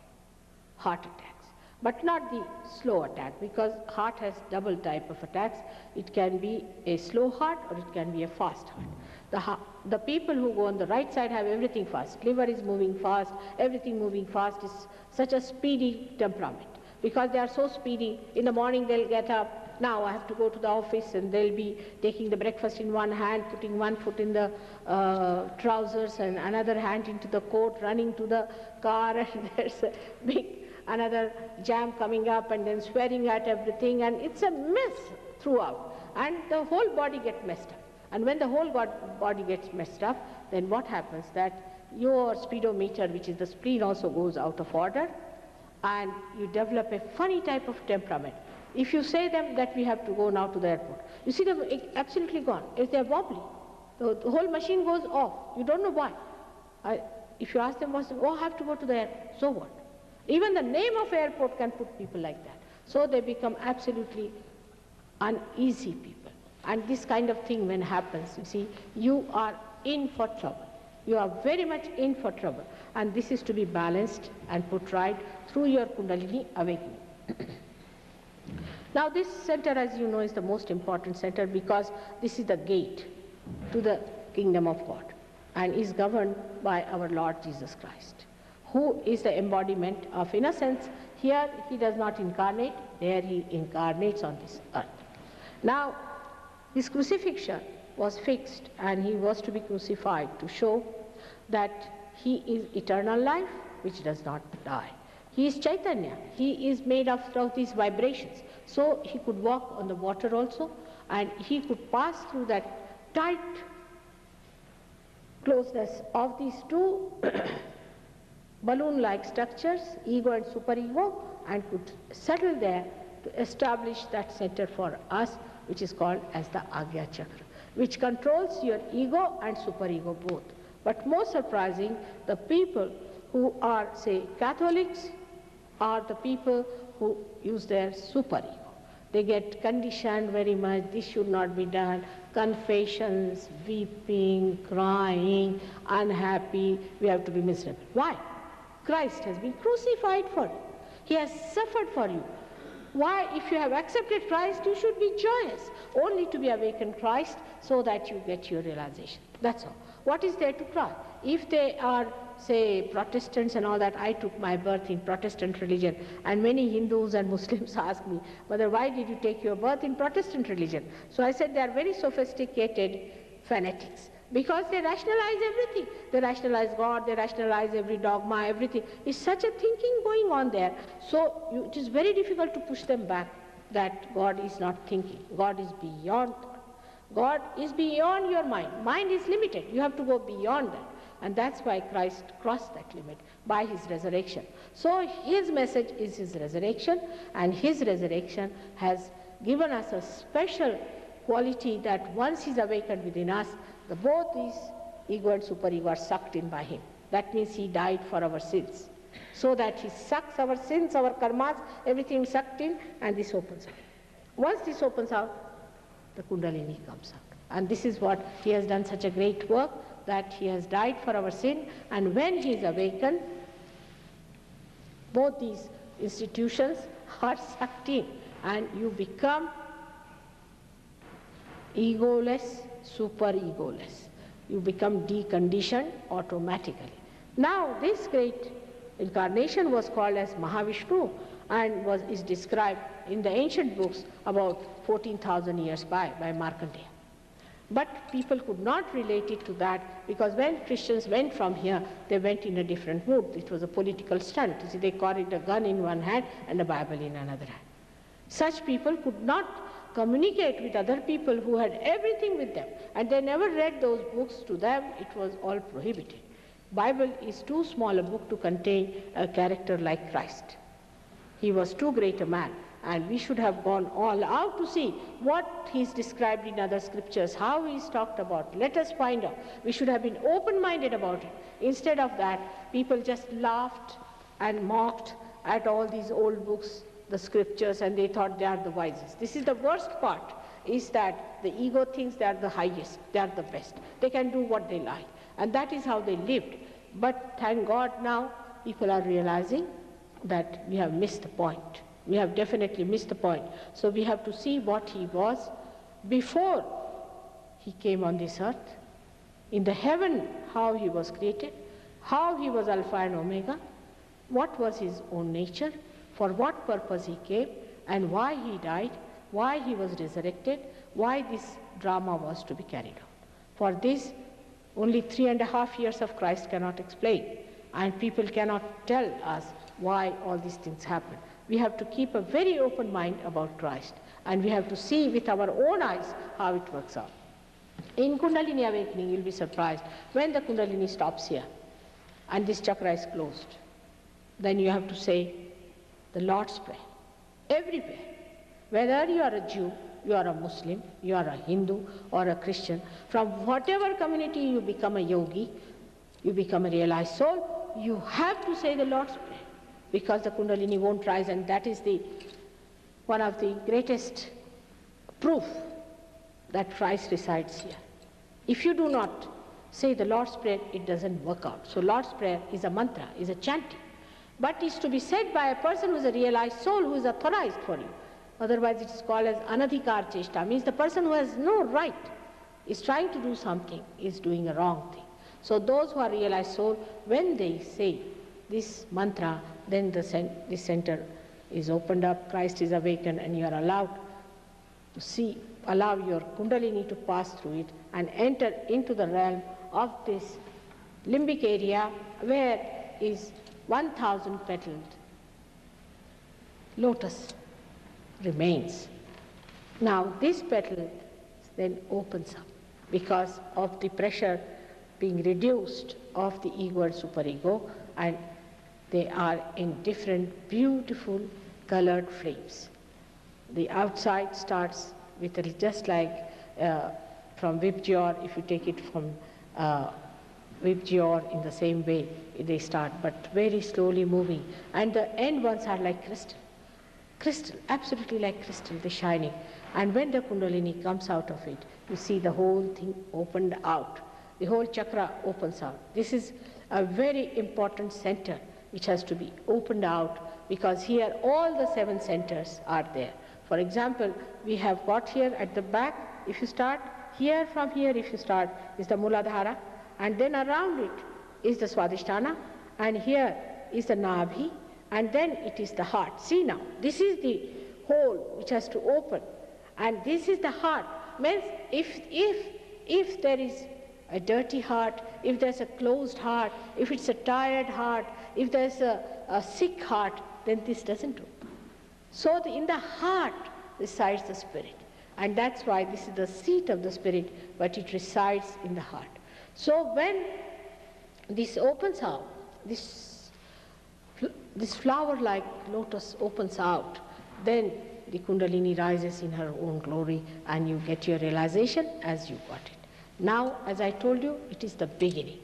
heart attacks. But not the slow attack, because heart has double type of attacks. It can be a slow heart or it can be a fast heart. The people who go on the right side have everything fast. Liver is moving fast, everything moving fast, is such a speedy temperament. Because they are so speedy, in the morning they'll get up, now I have to go to the office, and they'll be taking the breakfast in one hand, putting one foot in the trousers and another hand into the coat, running to the car, and there's a big another jam coming up, and then swearing at everything, and it's a mess throughout. And the whole body gets messed up. And when the whole body gets messed up, then what happens, that your speedometer, which is the spleen, also goes out of order, and you develop a funny type of temperament. If you say them that we have to go now to the airport, you see them absolutely gone. If they're wobbly, the whole machine goes off. You don't know why. If you ask them, oh, I have to go to the airport, so what? Even the name of airport can put people like that. So they become absolutely uneasy people. And this kind of thing when happens, you see, you are in for trouble. You are very much in for trouble. And this is to be balanced and put right through your Kundalini awakening. Now this center, as you know, is the most important center, because this is the gate to the kingdom of God and is governed by our Lord Jesus Christ, who is the embodiment of innocence. Here he does not incarnate, there he incarnates on this earth. Now his crucifixion was fixed, and he was to be crucified to show that he is eternal life which does not die. He is Chaitanya, he is made of these vibrations. So he could walk on the water also, and he could pass through that tight closeness of these two balloon-like structures, ego and superego, and could settle there to establish that center for us, which is called as the Agya Chakra, which controls your ego and superego both. But most surprising, the people who are, say, Catholics are the people who use their superego. They get conditioned very much, this should not be done, confessions, weeping, crying, unhappy, we have to be miserable. Why? Christ has been crucified for you. He has suffered for you. Why, if you have accepted Christ, you should be joyous, only to be awakened Christ so that you get your realization. That's all. What is there to cry? If they are, say, Protestants and all that, I took my birth in Protestant religion, and many Hindus and Muslims ask me, Mother, why did you take your birth in Protestant religion? So I said they are very sophisticated fanatics. because they rationalize everything. They rationalize God, they rationalize every dogma, everything. It's such a thinking going on there. So it is very difficult to push them back that God is not thinking. God is beyond thought. God is beyond your mind. Mind is limited. You have to go beyond that. And that's why Christ crossed that limit by his resurrection. So his message is his resurrection, and his resurrection has given us a special quality that once he's awakened within us, both these ego and superego are sucked in by him. That means he died for our sins, so that he sucks our sins, our karmas, everything sucked in, and this opens out. Once this opens out, the Kundalini comes out. And this is what he has done such a great work, that he has died for our sin, and when he is awakened, both these institutions are sucked in, and you become egoless, super-egoless. You become deconditioned automatically. Now, this great incarnation was called as Mahavishnu and is described in the ancient books about 14,000 years by Markandeya. But people could not relate it to that, because when Christians went from here, they went in a different mood. It was a political stunt. You see, they carried a gun in one hand and a Bible in another hand. Such people could not communicate with other people who had everything with them, and they never read those books. To them it was all prohibited. Bible is too small a book to contain a character like Christ. He was too great a man, and we should have gone all out to see what he's described in other scriptures, how he's talked about. Let us find out. We should have been open-minded about it. Instead of that, people just laughed and mocked at all these old books, the scriptures, and they thought they are the wisest. This is the worst part, is that the ego thinks they are the highest, they are the best. They can do what they like, and that is how they lived. But thank God now people are realizing that we have missed the point. We have definitely missed the point. So we have to see what he was before he came on this earth. In the heaven, how he was created, how he was Alpha and Omega, what was his own nature, for what purpose he came, and why he died, why he was resurrected, why this drama was to be carried out. For this, only 3.5 years of Christ cannot explain, and people cannot tell us why all these things happen. We have to keep a very open mind about Christ, and we have to see with our own eyes how it works out. In Kundalini awakening, you'll be surprised, when the Kundalini stops here, and this chakra is closed, then you have to say the Lord's Prayer, everywhere. Whether you are a Jew, you are a Muslim, you are a Hindu or a Christian, from whatever community you become a yogi, you become a realized soul, you have to say the Lord's Prayer, because the Kundalini won't rise, and that is one of the greatest proof that Christ resides here. If you do not say the Lord's Prayer, it doesn't work out. So Lord's Prayer is a mantra, is a chanting, but is to be said by a person who is a realized soul, who is authorized for you. Otherwise it is called as anadhikar cheshta, means the person who has no right, is trying to do something, is doing a wrong thing. So those who are realized soul, when they say this mantra, then this center is opened up, Christ is awakened, and you are allowed to see, allow your Kundalini to pass through it and enter into the realm of this limbic area where is 1,000 petaled lotus remains. Now this petal then opens up because of the pressure being reduced of the ego and superego, and they are in different beautiful colored flames. The outside starts with just like from Vibgyor, if you take it from Vibgyor in the same way they start, but very slowly moving, and the end ones are like crystal. Crystal, absolutely like crystal, they're shining. And when the Kundalini comes out of it, you see the whole thing opened out. The whole chakra opens out. This is a very important center which has to be opened out, because here all the 7 centers are there. For example, we have got here at the back, if you start here, from here if you start, is the Muladhara, and then around it is the Swadhisthana, and here is the Nabhi, and then it is the heart. See now, this is the hole which has to open, and this is the heart. Means if there is a dirty heart, if there's a closed heart, if it's a tired heart, if there's a sick heart, then this doesn't do. So in the heart resides the Spirit. And that's why this is the seat of the Spirit, but it resides in the heart. So when this opens out, this flower-like lotus opens out, then the Kundalini rises in her own glory, and you get your realization as you got it. Now, as I told you, it is the beginning.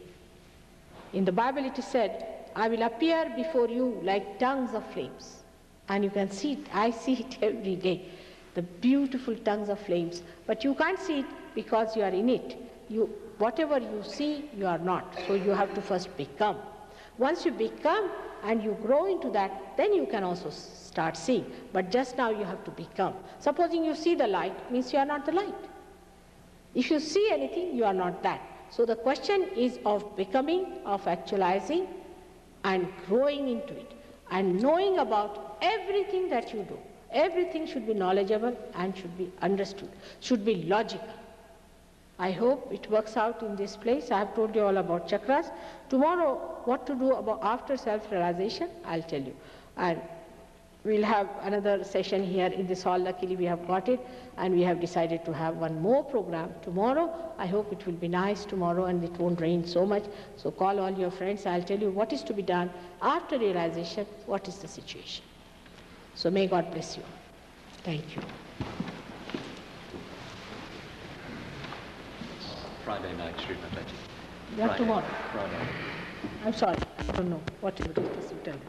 In the Bible it is said, I will appear before you like tongues of flames. And you can see it, I see it every day, the beautiful tongues of flames. But you can't see it because you are in it. Whatever you see, you are not. So you have to first become. Once you become and you grow into that, then you can also start seeing. But just now you have to become. Supposing you see the light, means you are not the light. If you see anything, you are not that. So the question is of becoming, of actualizing, and growing into it, and knowing about everything that you do. Everything should be knowledgeable and should be understood, should be logical. I hope it works out in this place. I have told you all about chakras. Tomorrow, what to do about after self-realization, I'll tell you. And we'll have another session here in this hall. Luckily, we have got it, and we have decided to have one more program tomorrow. I hope it will be nice tomorrow and it won't rain so much. So call all your friends. I'll tell you what is to be done after realization, what is the situation. So may God bless you. Thank you. Friday night, Sri Mataji. Yeah, tomorrow. Friday. I'm sorry, I don't know what you will tell me.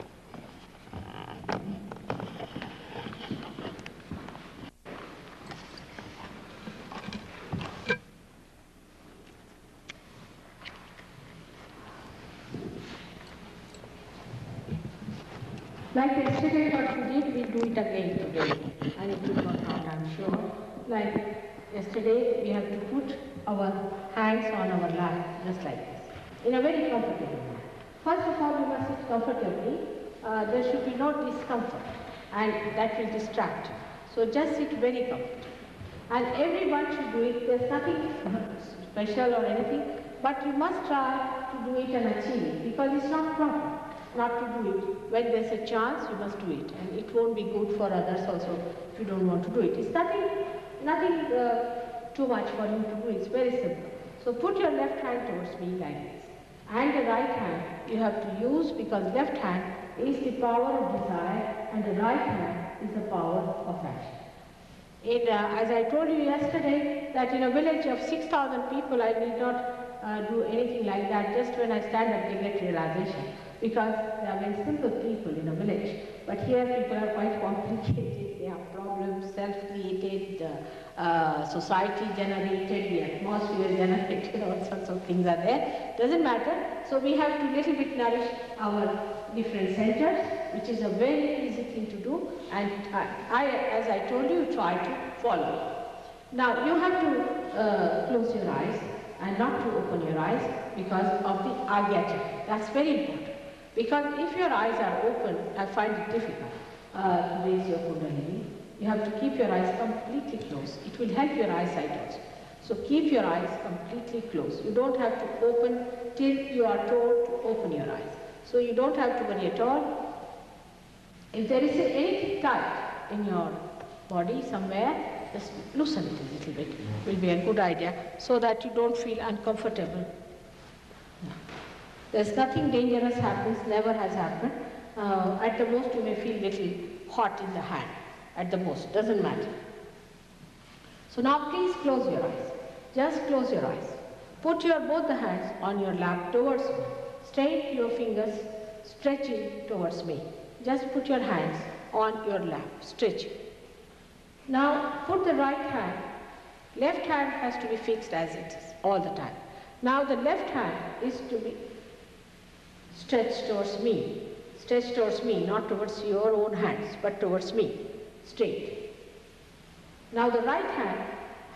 Like yesterday, what we did, we'll do it again today, and it will work out, I'm sure. Like yesterday, we have to put our hands on our lap, just like this, in a very comfortable manner. First of all, you must sit comfortably. There should be no discomfort, and that will distract you. So just sit very comfortably. And everyone should do it. There's nothing special or anything, but you must try to do it and achieve it, because it's not proper not to do it. When there's a chance, you must do it, and it won't be good for others also if you don't want to do it. It's nothing too much for you to do. It's very simple. So put your left hand towards me like this, and the right hand you have to use, because left hand is the power of desire and the right hand is the power of action. As I told you yesterday, that in a village of 6,000 people, I need not do anything like that. Just when I stand up, they get realization, because they are very simple people in a village. But here people are quite complicated. They have problems, self-created, society-generated, the atmosphere generated, all sorts of things are there. Doesn't matter. So we have to little bit nourish our different centers, which is a very easy thing to do. And as I told you, try to follow. Now you have to close your eyes and not to open your eyes because of the Agya. That's very important. Because if your eyes are open, I find it difficult to raise your Kundalini. You have to keep your eyes completely closed. It will help your eyesight also. So keep your eyes completely closed. You don't have to open till you are told to open your eyes. So you don't have to worry at all. If there is anything tight in your body somewhere, just loosen it a little bit. It will be a good idea, so that you don't feel uncomfortable. There's nothing dangerous happens, never has happened. At the most you may feel little hot in the hand, at the most, doesn't matter. So now please close your eyes. Just close your eyes. Put both the hands on your lap towards me. Straight your fingers, stretching towards me. Just put your hands on your lap, stretching. Now put the right hand. Left hand has to be fixed as it is, all the time. Now the left hand is to be stretched towards me. Stretch towards me, not towards your own hands, but towards me, straight. Now the right hand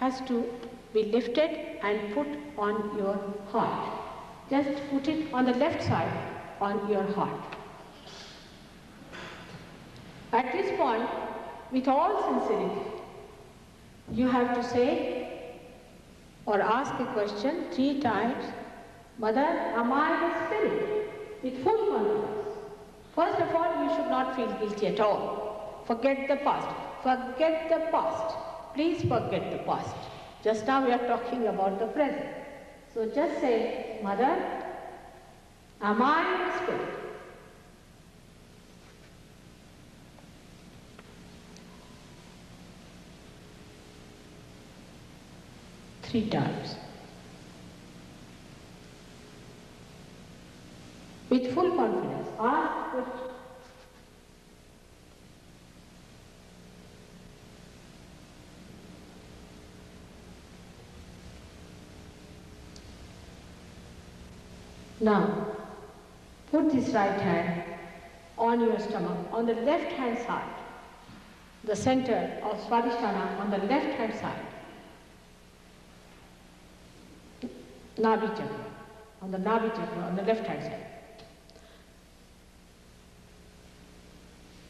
has to be lifted and put on your heart. Just put it on the left side on your heart. At this point, with all sincerity, you have to say, or ask a question 3 times. Mother, am I the spirit? With full confidence. First of all, you should not feel guilty at all. Forget the past. Forget the past. Please forget the past. Just now we are talking about the present. So just say, Mother, am I the spirit? Three times. With full confidence, ask question. Now, put this right hand on your stomach, on the left hand side, the center of Swadhisthana on the left hand side, Nabi chakra, on the Nabi chakra on the left hand side.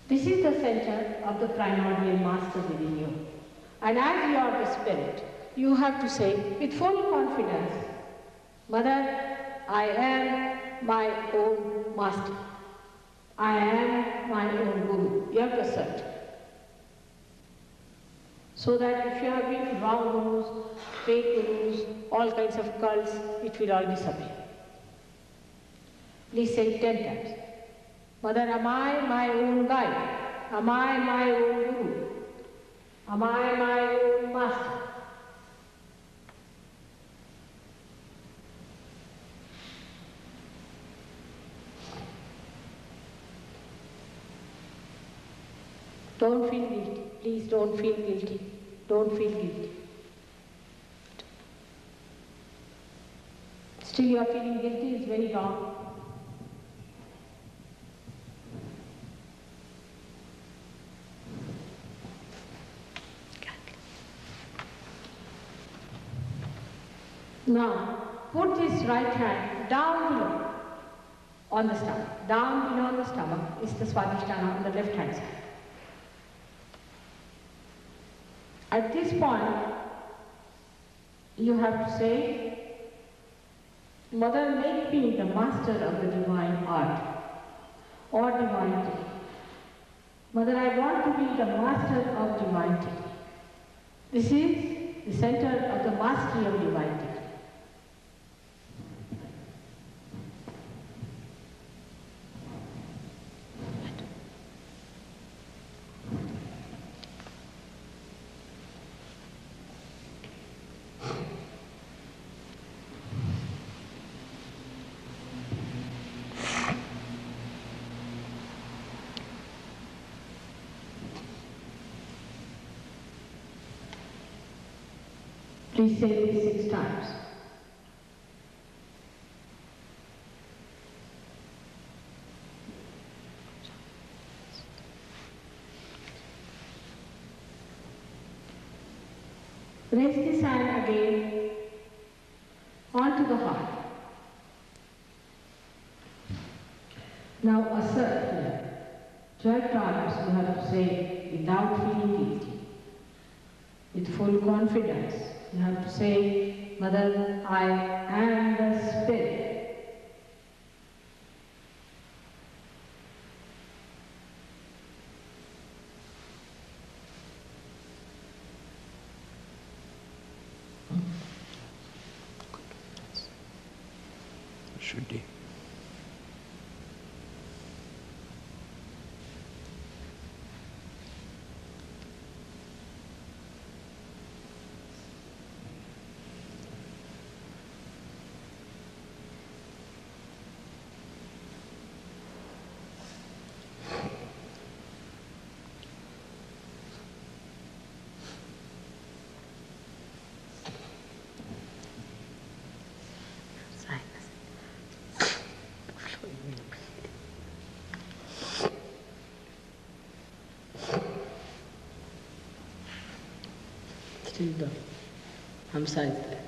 This is the center of the primordial master within you. And as you are the spirit, you have to say with full confidence, Mother, I am my own master. I am my own guru. You have to assert. So that if you have been wrong gurus, fake gurus, all kinds of cults, it will all disappear. Please say it 10 times. Mother, am I my own guide? Am I my own guru? Am I my own master? Don't feel guilty. Please don't feel guilty. Don't feel guilty. Still you are feeling guilty, it's very wrong. Now, put this right hand down below on the stomach. Down below the stomach is the Swadhisthana on the left hand side. At this point, you have to say, Mother, make me the master of the divine art or divinity. Mother, I want to be the master of divinity. This is the center of the mastery of divinity. Please say this 6 times. Raise this hand again onto the heart. Now assert here. 12 times you have to say without feeling guilty, with full confidence. You have to say, Mother, I am the Spirit. Should be. Still the Hamsa is there.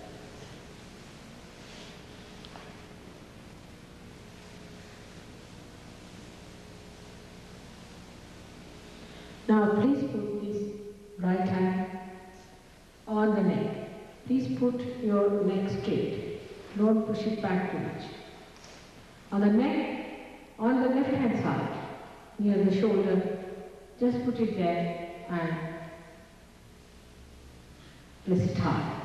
Now please put this right hand on the neck. Please put your neck straight. Don't push it back too much. On the neck, on the left hand side, near the shoulder, just put it there and press it hard.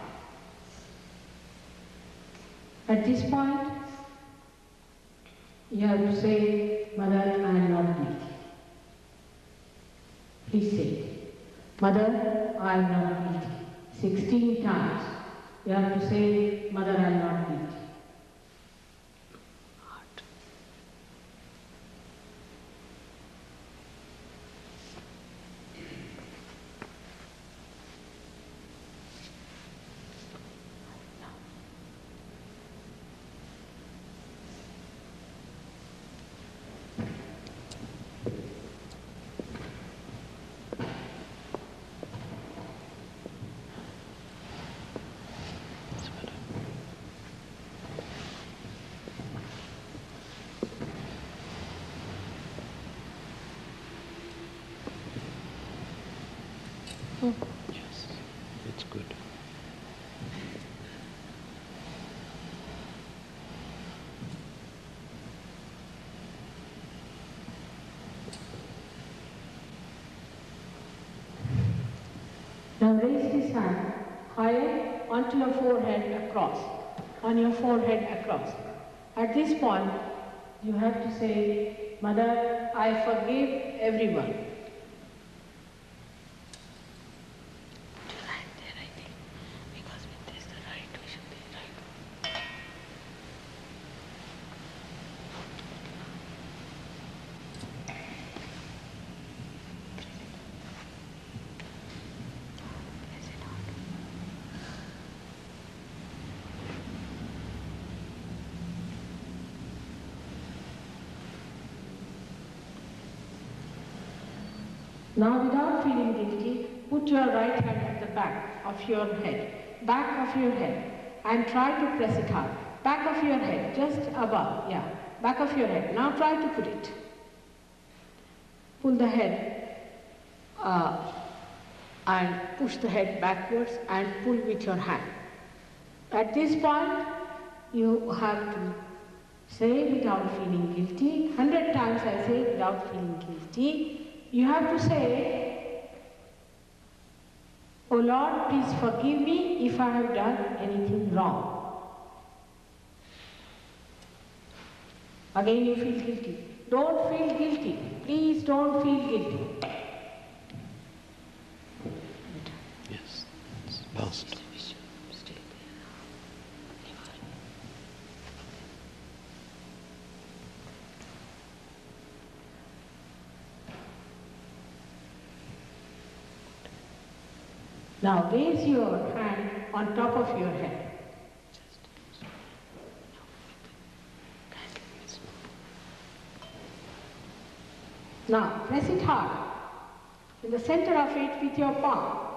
At this point, you have to say, Mother, I am not guilty. Please say it. Mother, I am not guilty. 16 times. You have to say, Mother, I am not guilty. Yes, it's good. Now raise this hand higher onto your forehead across, on your forehead across. At this point, you have to say, Mother, I forgive everyone. Now without feeling guilty, put your right hand at the back of your head, and try to press it hard. Back of your head, just above, yeah, back of your head. Now try to put it. Pull the head and push the head backwards and pull with your hand. At this point, you have to say without feeling guilty. 100 times I say without feeling guilty. You have to say, Oh Lord, please forgive me if I have done anything wrong. Again you feel guilty. Don't feel guilty. Please don't feel guilty. Yes, it's past. Now raise your hand on top of your head. Now press it hard in the center of it with your palm.